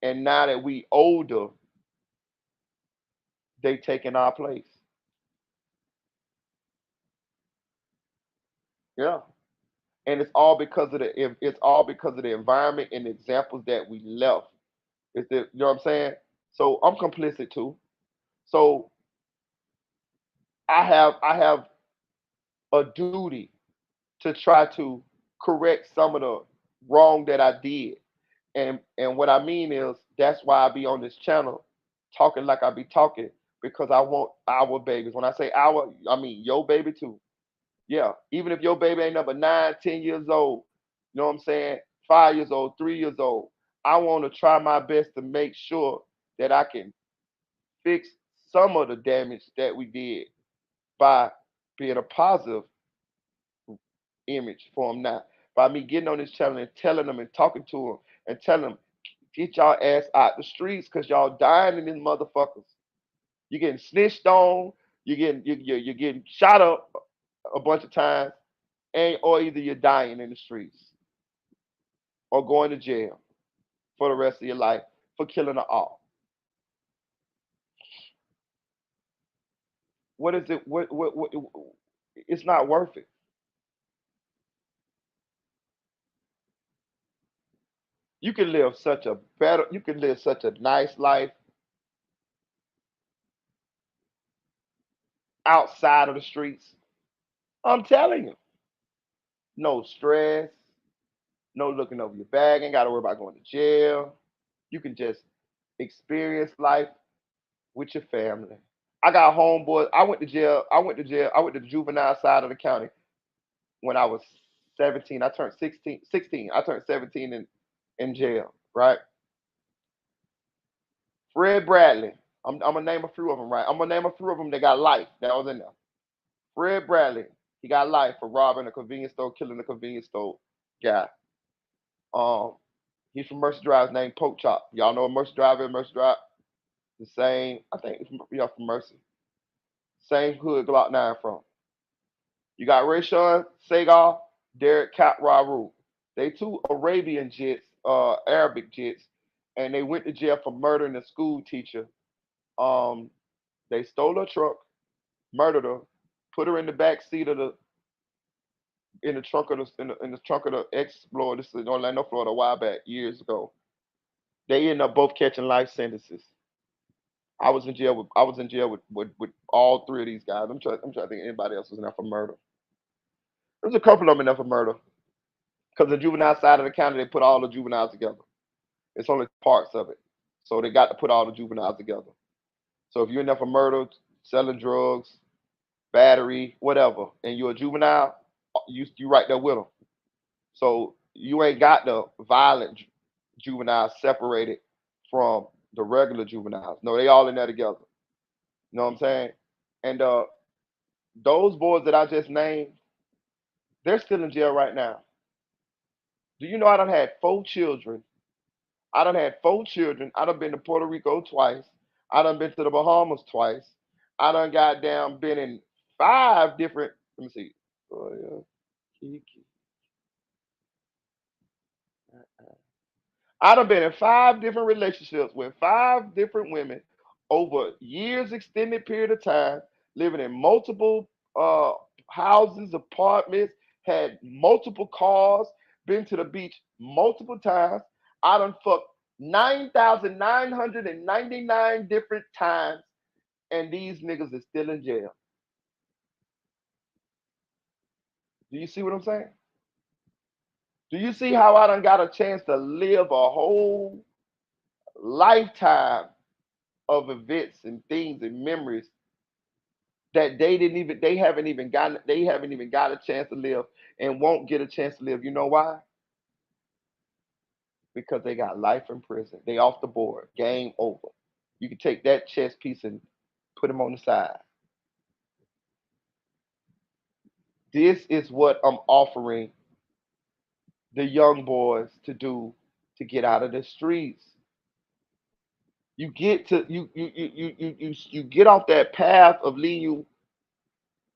And now that we older, they taking our place. Yeah. And it's all because of the environment and the examples that we left. Is that, you know what I'm saying? So I'm complicit too. So I have a duty to try to correct some of the wrong that I did. And what I mean is that's why I be on this channel talking like I be talking, because I want our babies. When I say our, I mean your baby too. Yeah. Even if your baby ain't number 9, 10 years old, you know what I'm saying? 5 years old, 3 years old. I want to try my best to make sure that I can fix some of the damage that we did by being a positive image for them now. By me getting on this channel and telling them and talking to them and telling them, get y'all ass out the streets because y'all dying in these motherfuckers. You're getting snitched on. You're getting shot up a bunch of times, and or either you're dying in the streets or going to jail for the rest of your life for killing an all. What is it? What? It's not worth it. You can live such a nice life outside of the streets. I'm telling you, no stress, no looking over your bag, ain't got to worry about going to jail. You can just experience life with your family. I got homeboys. I went to jail. I went to jail. I went to the juvenile side of the county when I was 17. I turned 16. 16. I turned 17 in jail, right? Fred Bradley. I'm gonna name a few of them, right? I'm gonna name a few of them that got life that was in there. Fred Bradley, he got life for robbing a convenience store, killing a convenience store guy. Um, he's from Mercer Drive, named Poke Chop. Y'all know a Mercer Drive is? Mercer Drive, the same. I think it's, yeah, from Mercer. Same hood Glock 9 from. You got Rayshawn Segal, Derek Cat Raru. They two Arabian jets, Arabic jets, and they went to jail for murdering a school teacher. Um, they stole her truck, murdered her, put her in the back seat of the in the trunk of the trunk of the Explorer. This is in Orlando, Florida, a while back, years ago. They ended up both catching life sentences. I was in jail with all three of these guys. I'm trying to think anybody else was in there for murder. There's a couple of them in there for murder. Because the juvenile side of the county, they put all the juveniles together. It's only parts of it. So they got to put all the juveniles together. So if you're in there for murder, selling drugs, battery, whatever, and you're a juvenile, you right there with them. So you ain't got the violent juveniles separated from the regular juveniles. No, they all in there together. You know what I'm saying? And those boys that I just named, they're still in jail right now. Do you know I done had 4 children? I done had 4 children. I done been to Puerto Rico twice. I done been to the Bahamas twice. I done goddamn been in 5 different. Let me see. Oh, yeah. Kiki. I done been in 5 different relationships with 5 different women over years, extended period of time, living in multiple uh, houses, apartments, had multiple cars, been to the beach multiple times. I done fucked 9,999 different times, and these niggas is still in jail. Do you see what I'm saying? Do you see how I done got a chance to live a whole lifetime of events and things and memories that they haven't even got a chance to live and won't get a chance to live. You know why? Because they got life in prison. They off the board. Game over. You can take that chess piece and put them on the side. This is what I'm offering the young boys to do to get out of the streets. You get to you get off that path of leading you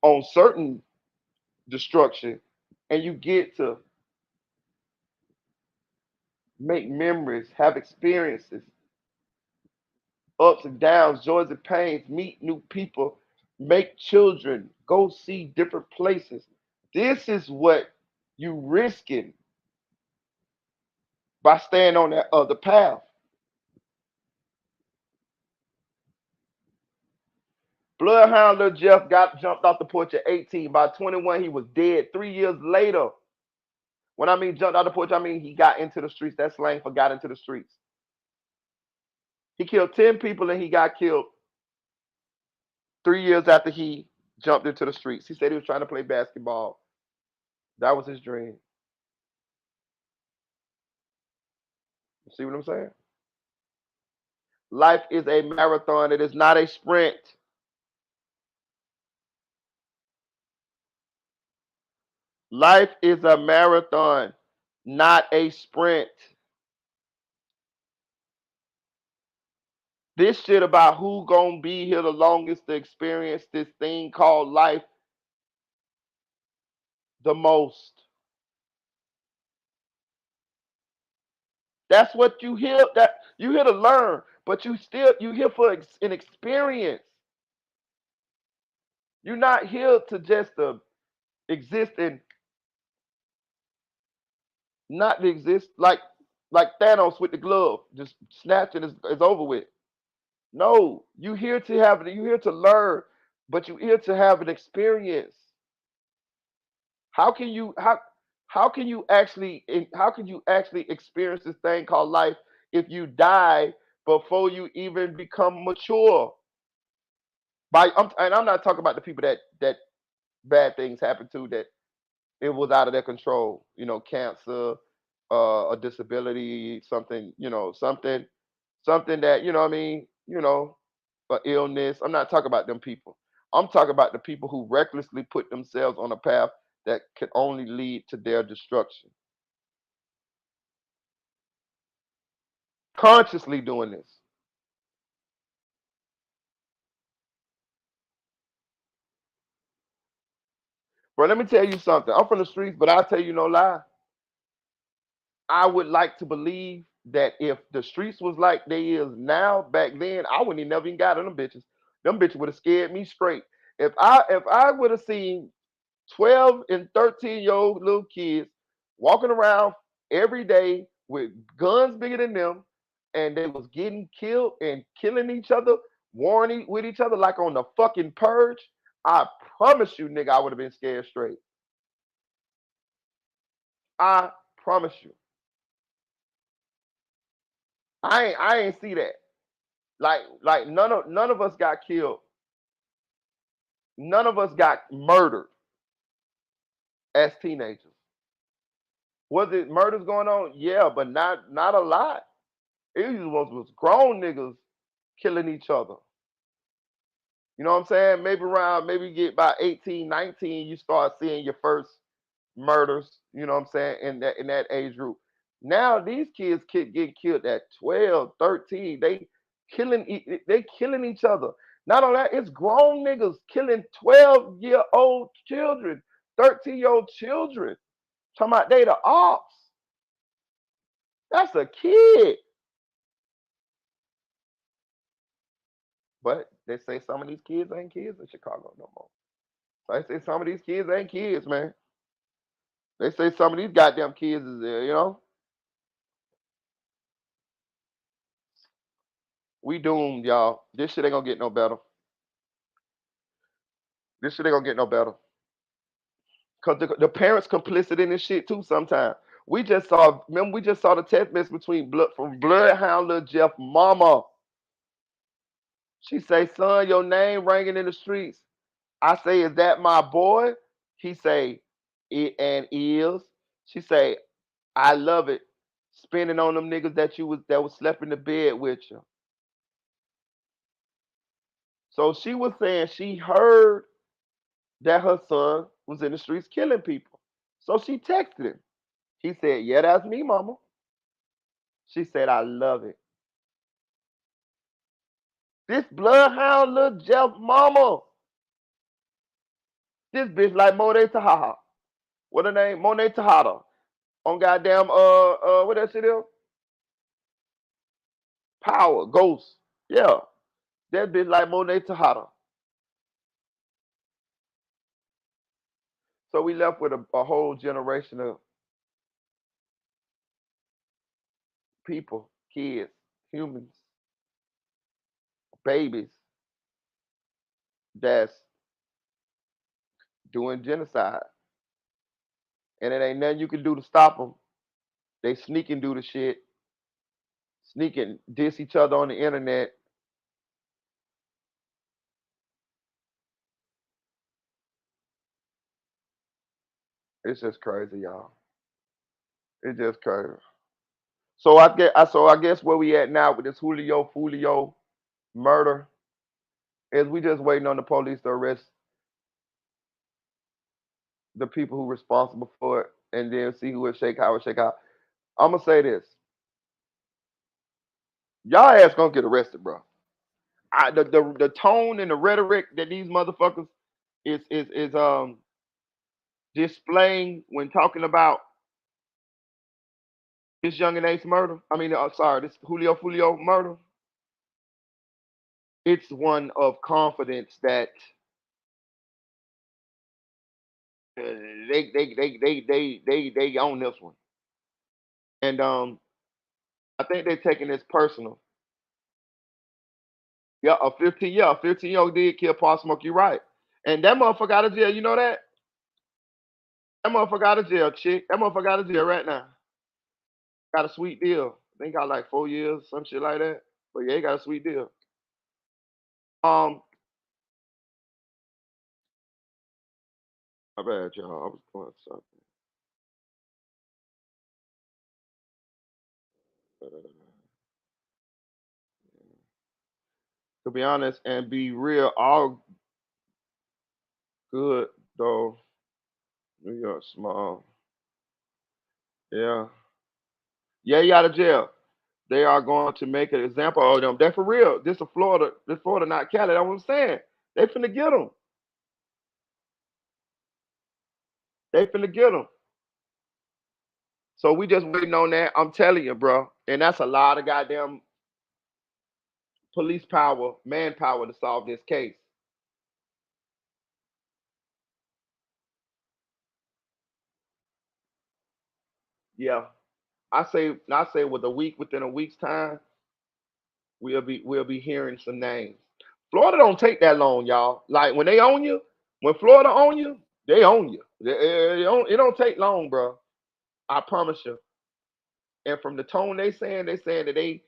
on certain destruction, and you get to make memories, have experiences, ups and downs, joys and pains, meet new people, make children, go see different places. This is what you risking by staying on that other path. Bloodhound Lil Jeff got jumped off the porch at 18. By 21, he was dead. 3 years later, when I mean jumped off the porch, I mean he got into the streets. That's slang for got into the streets. He killed 10 people and he got killed 3 years after he jumped into the streets. He said he was trying to play basketball. That was his dream. You see what I'm saying? Life is a marathon. It is not a sprint. Life is a marathon, not a sprint. This shit about who gonna be here the longest to experience this thing called life the most. That's what you hear. That you here to learn, but you here for an experience. You're not here to just exist and not to exist like Thanos with the glove, just snatching is over with. No, you here to learn, but you here to have an experience. How can you how can you actually experience this thing called life if you die before you even become mature? And I'm not talking about the people that bad things happen to, that it was out of their control. You know, cancer, a disability, something. You know, something that you know. What I mean, you know, illness. I'm not talking about them people. I'm talking about the people who recklessly put themselves on a path that can only lead to their destruction. Consciously doing this. Bro, let me tell you something. I'm from the streets, but I'll tell you no lie. I would like to believe that if the streets was like they is now, back then, I wouldn't even never even got on them bitches. Them bitches would have scared me straight. If I would have seen 12 and 13-year-old little kids walking around every day with guns bigger than them, and they was getting killed and killing each other, warring with each other like on the fucking purge, I promise you, nigga, I would have been scared straight. I promise you. I ain't see that. Like none of us got killed. None of us got murdered as teenagers. Was it murders going on? Yeah, but not a lot. It was grown niggas killing each other. You know what I'm saying? Maybe you get about 18, 19, you start seeing your first murders, you know what I'm saying, in that age group. Now these kids get killed at 12, 13. They killing each other. Not only that, it's grown niggas killing 12-year-old children, 13-year-old children. Talking about they the ops. That's a kid. But they say some of these kids ain't kids in Chicago no more. So they say some of these kids ain't kids, man. They say some of these goddamn kids is there, you know? We doomed, y'all. This shit ain't gonna get no better. This shit ain't gonna get no better. Cause the parents complicit in this shit too sometimes. Remember, we just saw the text message between from Bloodhound Lil Jeff mama. She say, son, your name ringing in the streets. I say, is that my boy? He say, it and is. She say, I love it. Spending on them niggas that was slept in the bed with you. So she was saying she heard that her son was in the streets killing people. So she texted him. He said, yeah, that's me, mama. She said, I love it. This bloodhound Lil Jeff mama. This bitch like Monet Tahaha. What her name? Monet Tahada. On goddamn what that shit is? Power, Ghost. Yeah. That bitch like Monet Tahada. So we left with a whole generation of people, kids, humans, babies that's doing genocide. And it ain't nothing you can do to stop them. They sneak and do the shit, sneak and diss each other on the internet. It's just crazy, y'all. It's just crazy. So I guess where we at now with this Julio Foolio murder is we just waiting on the police to arrest the people who responsible for it and then see who it shake, how it shake out. I'm gonna say this: y'all ass gonna get arrested, bro. The tone and the rhetoric that these motherfuckers is displaying when talking about this young and Ace murder. I mean, sorry, this Julio Foolio murder. It's one of confidence that they own this one, and I think they're taking this personal. Yeah, a 15-year-old did kill Paul Smoke. You right, and that motherfucker out of jail. You know that? That motherfucker out of jail, chick. That motherfucker out of jail right now. Got a sweet deal. I think got like 4 years, some shit like that. But yeah, he got a sweet deal. Um, my bad, y'all. I was doing something. Uh, to be honest and be real, all good though. New York small. Yeah. Yeah, he out of jail. They are going to make an example of them. They're for real. This is Florida. This Florida, not Cali. That's what I'm saying. They finna get them. They finna get them. So we just waiting on that. I'm telling you, bro. And that's a lot of goddamn police power, manpower to solve this case. Yeah. I say within a week's time, we'll be hearing some names. Florida don't take that long, y'all. Like when they own you, when Florida own you, they own you. It don't take long, bro. I promise you. And from the tone they saying that they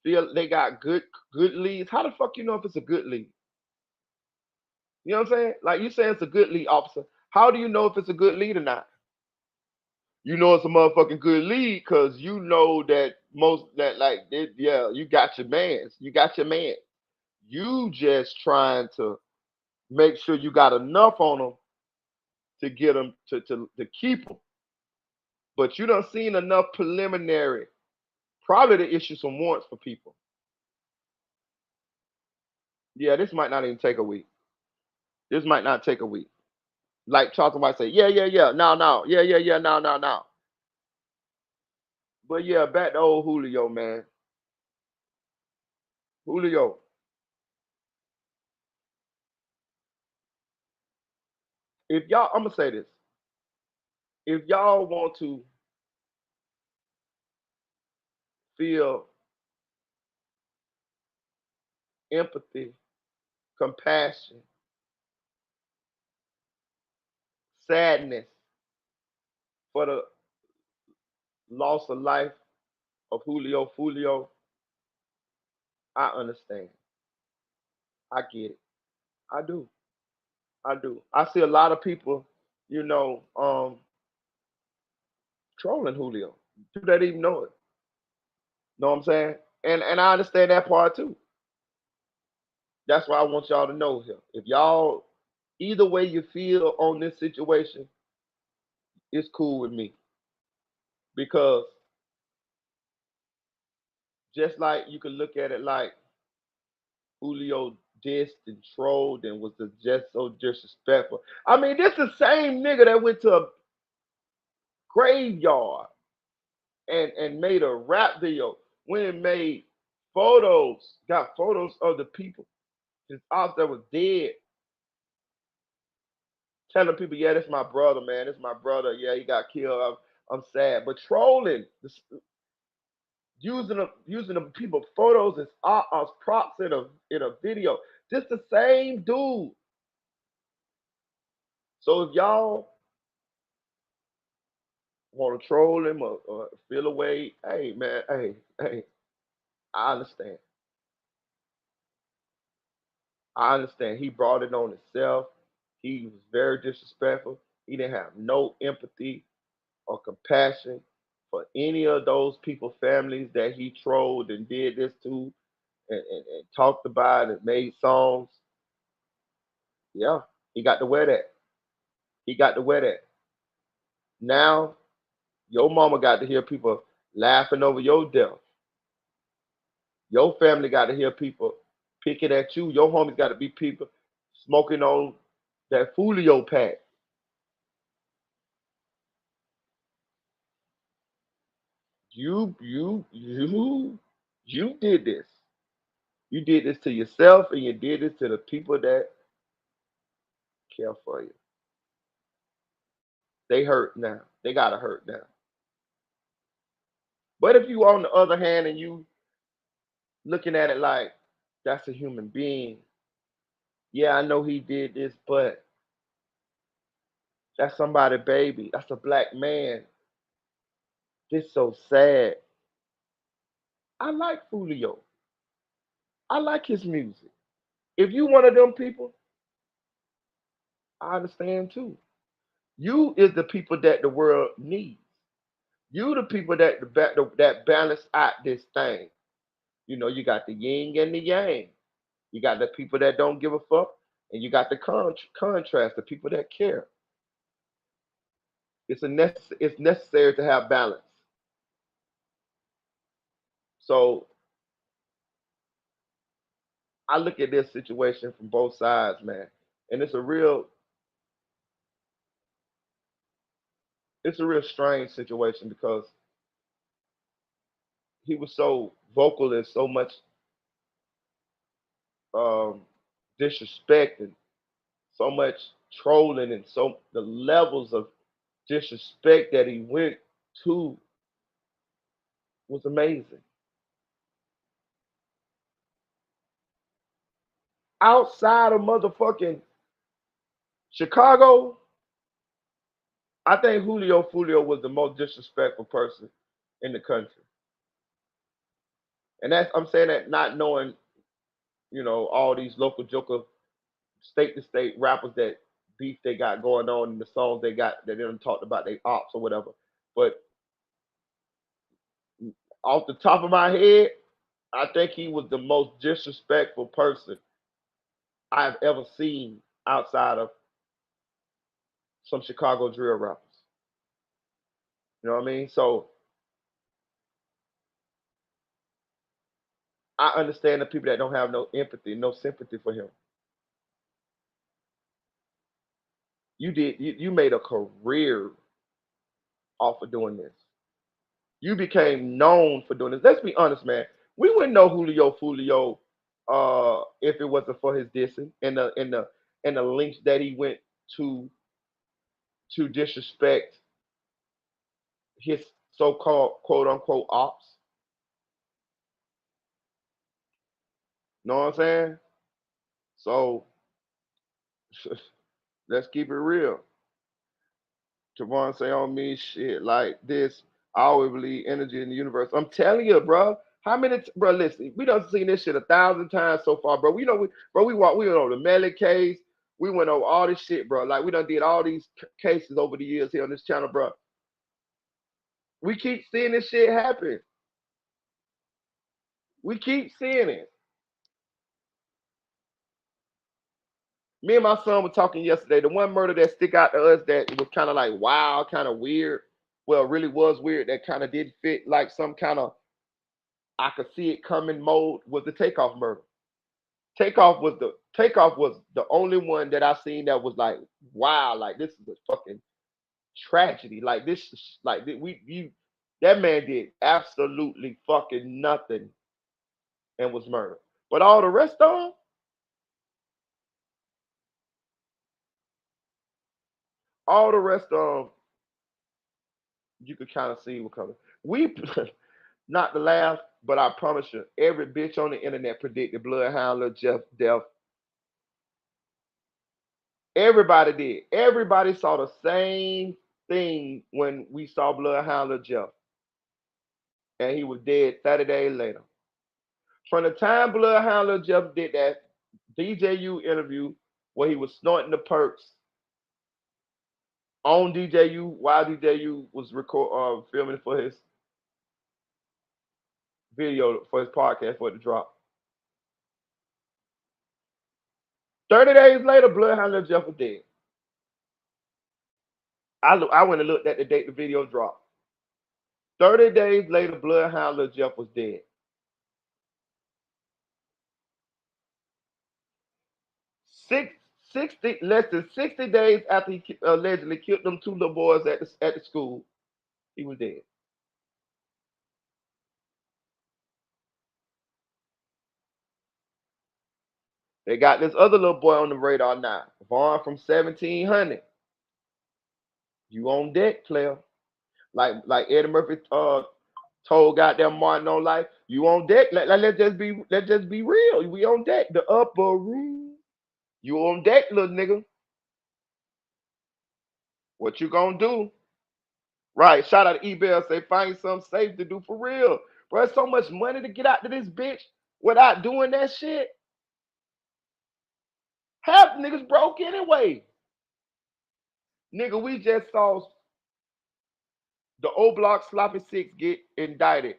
feel they got good leads. How the fuck you know if it's a good lead? You know what I'm saying? Like you say it's a good lead officer. How do you know if it's a good lead or not? You know it's a motherfucking good lead because you know that most that like yeah, you got your mans. You got your man. You just trying to make sure you got enough on them to get them to keep them. But you done seen enough preliminary, probably to issue some warrants for people. Yeah, this might not even take a week. This might not take a week. Like Charlton White say, yeah, yeah, yeah, no, no, yeah, yeah, yeah, no, no, no. But yeah, back to old Julio, man. Julio, if y'all, I'm gonna say this. If y'all want to feel empathy, compassion, sadness for the loss of life of Julio Foolio, I understand. I get it. I do. I do. I see a lot of people, you know, trolling Julio. People that even know it. Know what I'm saying? And I understand that part too. That's why I want y'all to know here. If y'all either way you feel on this situation, it's cool with me. Because just like you can look at it like Julio dissed and trolled and was just so disrespectful. I mean, this the same nigga that went to a graveyard and made a rap video when it made photos, got photos of the people, his ops that was dead, telling people, yeah, this my brother, man, this my brother. Yeah, he got killed. I'm sad. But trolling, using the people photos as props in a video. Just the same dude. So if y'all want to troll him or feel away, hey man, hey, I understand. I understand. He brought it on himself. He was very disrespectful. He didn't have no empathy or compassion for any of those people, families that he trolled and did this to and talked about and made songs. Yeah, he got to wear that. He got to wear that. Now, your mama got to hear people laughing over your death. Your family got to hear people picking at you. Your homies got to be people smoking on that Folio pack. You did this. You did this to yourself and you did this to the people that care for you. They hurt now. They gotta hurt now. But if you on the other hand and you looking at it like that's a human being, yeah, I know he did this, but that's somebody baby. That's a black man. This so sad. I like Julio. I like his music. If you one of them people, I understand too. You is the people that the world needs. You the people that balance out this thing. You know, you got the yin and the yang. You got the people that don't give a fuck, and you got the contrast, the people that care. It's necessary to have balance. So I look at this situation from both sides, man, and it's a real strange situation because he was so vocal and so much um, disrespect and so much trolling and so the levels of disrespect that he went to was amazing. Outside of motherfucking Chicago, I think Julio Foolio was the most disrespectful person in the country. And that's I'm saying that not knowing, all these local joker state to state rappers that beef they got going on and the songs they got that they done talked about they ops or whatever. But off the top of my head, I think he was the most disrespectful person I've ever seen outside of some Chicago drill rappers. You know what I mean? So I understand the people that don't have no empathy, no sympathy for him. You made a career off of doing this. You became known for doing this. Let's be honest, man. We wouldn't know Julio Foolio if it wasn't for his dissing and the links that he went to to disrespect his so-called quote unquote ops. Know what I'm saying? So let's keep it real. Javon say on me shit like this. I always believe energy in the universe. I'm telling you, bro. How many, bro? Listen, we done seen this shit 1,000 times so far, bro. We know, bro. We went over the Melly case. We went over all this shit, bro. Like we done did all these cases over the years here on this channel, bro. We keep seeing this shit happen. We keep seeing it. Me and my son were talking yesterday. The one murder that stick out to us that was kind of like wow, kind of weird. Well, it really was weird. That kind of didn't fit like some kind of I could see it coming mode was the takeoff murder. Takeoff was the only one that I seen that was like wow, like this is a fucking tragedy. Like this, like we you that man did absolutely fucking nothing and was murdered. But all the rest of them, you could kind of see what coming. We not to laugh, but I promise you, every bitch on the internet predicted Bloodhound Lil Jeff death. Everybody did. Everybody saw the same thing when we saw Bloodhound Lil Jeff, and he was dead 30 days later. From the time Bloodhound Lil Jeff did that DJU interview where he was snorting the perks on DJU while DJU was filming for his video for his podcast for it to drop. 30 days later, Bloodhound Lil Jeff was dead. I went and looked at the date the video dropped. 30 days later, Bloodhound Lil Jeff was dead. Less than 60 days after he allegedly killed them two little boys at the school, he was dead. They got this other little boy on the radar now, Vaughn from 1700. You on deck, player. Like Eddie Murphy told goddamn Martin on life, you on deck. Let's just be real. We on deck. The upper room. You on deck, little nigga. What you gonna do? Right. Shout out to eBay. Say find something safe to do for real. Bro, it's so much money to get out to this bitch without doing that shit. Half niggas broke anyway. Nigga, we just saw the O Block Sloppy Six get indicted.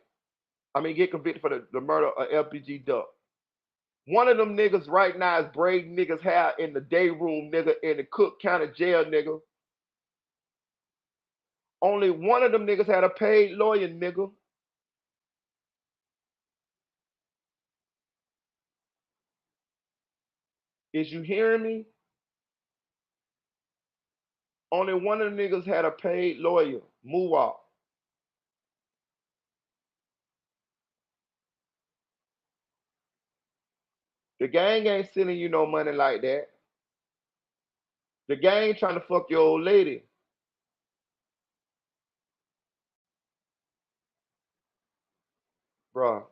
I mean, get convicted for the murder of LPG Duck. One of them niggas right now is braiding niggas' hair in the day room, nigga, in the Cook County jail, nigga. Only one of them niggas had a paid lawyer, nigga. Is you hearing me? Only one of them niggas had a paid lawyer. Move off. The gang ain't sending you no money like that. The gang trying to fuck your old lady. Bruh,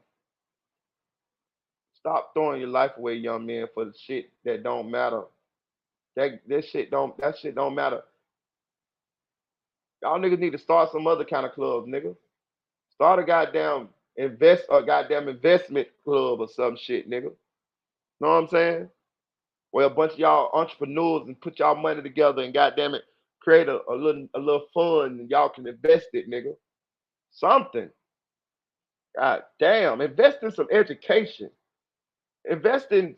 stop throwing your life away, young man, for the shit that don't matter. That shit don't matter. Y'all niggas need to start some other kind of club, nigga. Start a goddamn investment club or some shit, nigga. Know what I'm saying? Where a bunch of y'all entrepreneurs and put y'all money together and goddamn it, create a little fund and y'all can invest it, nigga. Something. God damn. Invest in some education. Invest in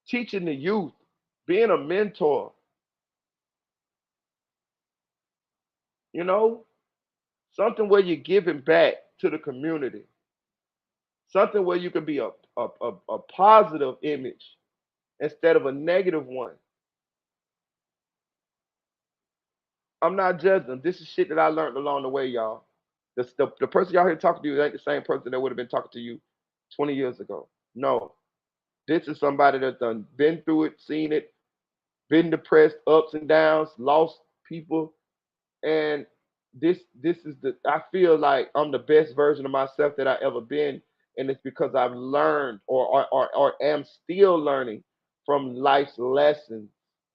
teaching the youth, being a mentor, you know? Something where you're giving back to the community. Something where you can be a positive image instead of a negative one. I'm not judging them. This is shit that I learned along the way, y'all. The person y'all here talking to you ain't the same person that would have been talking to you 20 years ago. No. This is somebody that's done been through it, seen it, been depressed, ups and downs, lost people, and this is the I feel like I'm the best version of myself that I ever been, and it's because I've learned or am still learning from life's lessons,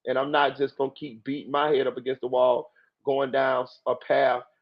and I'm not just gonna keep beating my head up against the wall, going down a path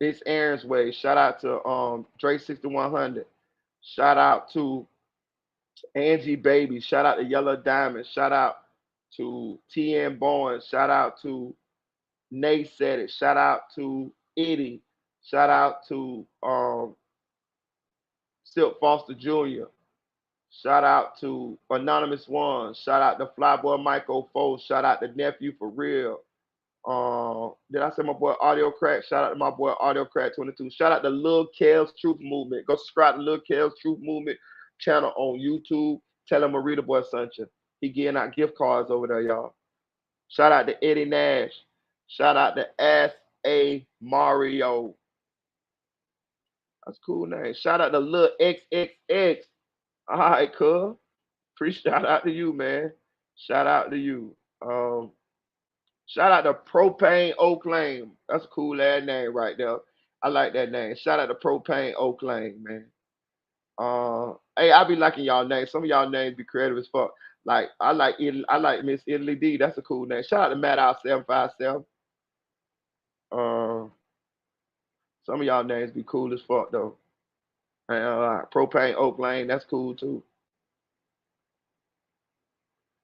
It's Aaron's Way. Shout out to Dre 6100. Shout out to Angie Baby. Shout out to Yellow Diamond. Shout out to TN Bowen. Shout out to Nate Said It. Shout out to Eddie. Shout out to Silk Foster Jr. Shout out to Anonymous One. Shout out to Flyboy Michael Foe. Shout out to Nephew for Real. Did I say my boy Audio Crack? Shout out to my boy Audio Crack 22. Shout out to Lil Kel's Truth Movement. Go subscribe to Lil Kel's Truth Movement channel on YouTube. Tell him Merita boy sent you. He getting out gift cards over there, y'all. Shout out to Eddie Nash. Shout out to S.A. Mario. That's a cool name. Shout out to Lil XXX. All right, cuz. Shout out to you, man. Shout out to you. Shout out to Propane Oaklane. That's a cool ass name right there. I like that name. Shout out to Propane Oaklane, man. Hey, I be liking y'all names. Some of y'all names be creative as fuck. Like I like Miss Italy D. That's a cool name. Shout out to Matt Out 757. Some of y'all names be cool as fuck though. And, Propane Oaklane, that's cool too.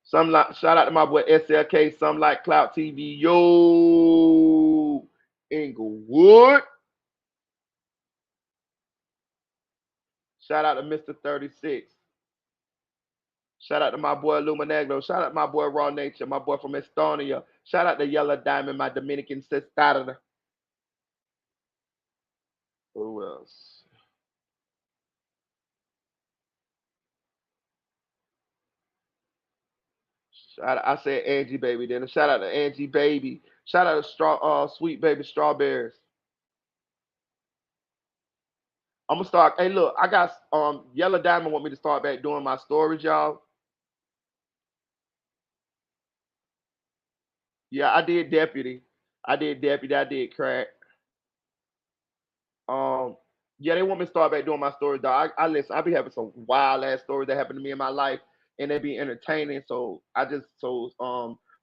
Shout out to my boy SLK. Some like Clout TV. Yo, Inglewood. Shout out to Mr. 36. Shout out to my boy Luminagno. Shout out to my boy Raw Nature, my boy from Estonia. Shout out to Yellow Diamond, my Dominican sister. Who else? I said Angie Baby. Then shout out to Angie Baby. Shout out to Sweet Baby Strawberries. I'm gonna start. Hey, look, I got Yellow Diamond want me to start back doing my stories, y'all. Yeah, I did deputy. I did deputy. I did crack. Um, yeah, they want me to start back doing my stories, dog. I listen. I be having some wild ass stories that happened to me in my life, and they be entertaining. So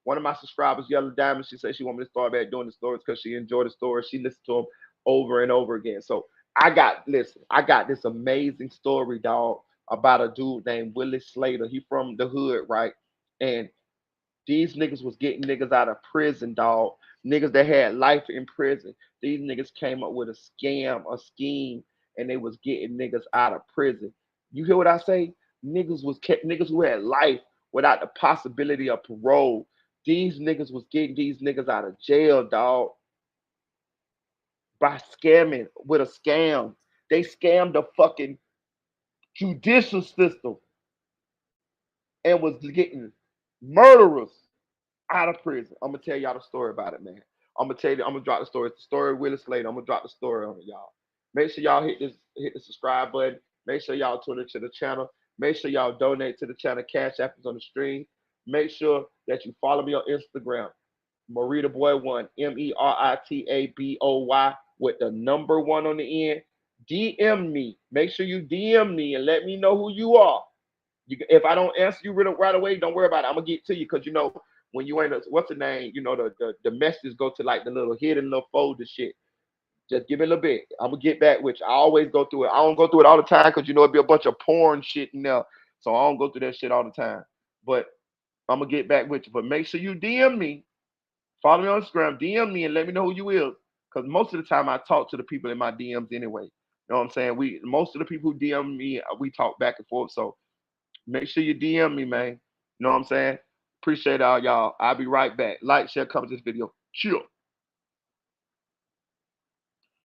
one of my subscribers, Yellow Diamond, she said she want me to start back doing the stories because she enjoyed the stories. She listened to them over and over again. So I got this amazing story, dog, about a dude named Willie Slater. He from the hood, right? And these niggas was getting niggas out of prison, dog. Niggas that had life in prison. These niggas came up with a scam, a scheme, and they was getting niggas out of prison. You hear what I say? Niggas who had life without the possibility of parole. These niggas was getting these niggas out of jail, dog, by scamming with a scam. They scammed the fucking judicial system and was getting murderers out of prison. I'm gonna tell y'all the story about it, man. I'm gonna tell you. I'm gonna drop the story. It's the story of Willie Slater. I'm gonna drop the story on it, y'all. Make sure y'all hit the subscribe button. Make sure y'all tune into the channel. Make sure y'all donate to the channel. Cash App is on the stream. Make sure that you follow me on Instagram, Merita Boy One, Meritaboy with the number one on the end. DM me. Make sure you DM me and let me know who you are. If I don't answer you right away, don't worry about it. I'm gonna get to you because you know when you ain't what's the name, you know the messages go to like the little hidden little folder shit. Just give me a little bit. I'm gonna get back with you. I always go through it. I don't go through it all the time because you know it'd be a bunch of porn shit in there. So I don't go through that shit all the time. But I'm gonna get back with you. But make sure you DM me, follow me on Instagram, DM me, and let me know who you is. Because most of the time I talk to the people in my DMs anyway. You know what I'm saying? Most of the people who DM me, we talk back and forth. So make sure you DM me, man. You know what I'm saying? Appreciate all y'all. I'll be right back. Like, share, comment this video. Chill.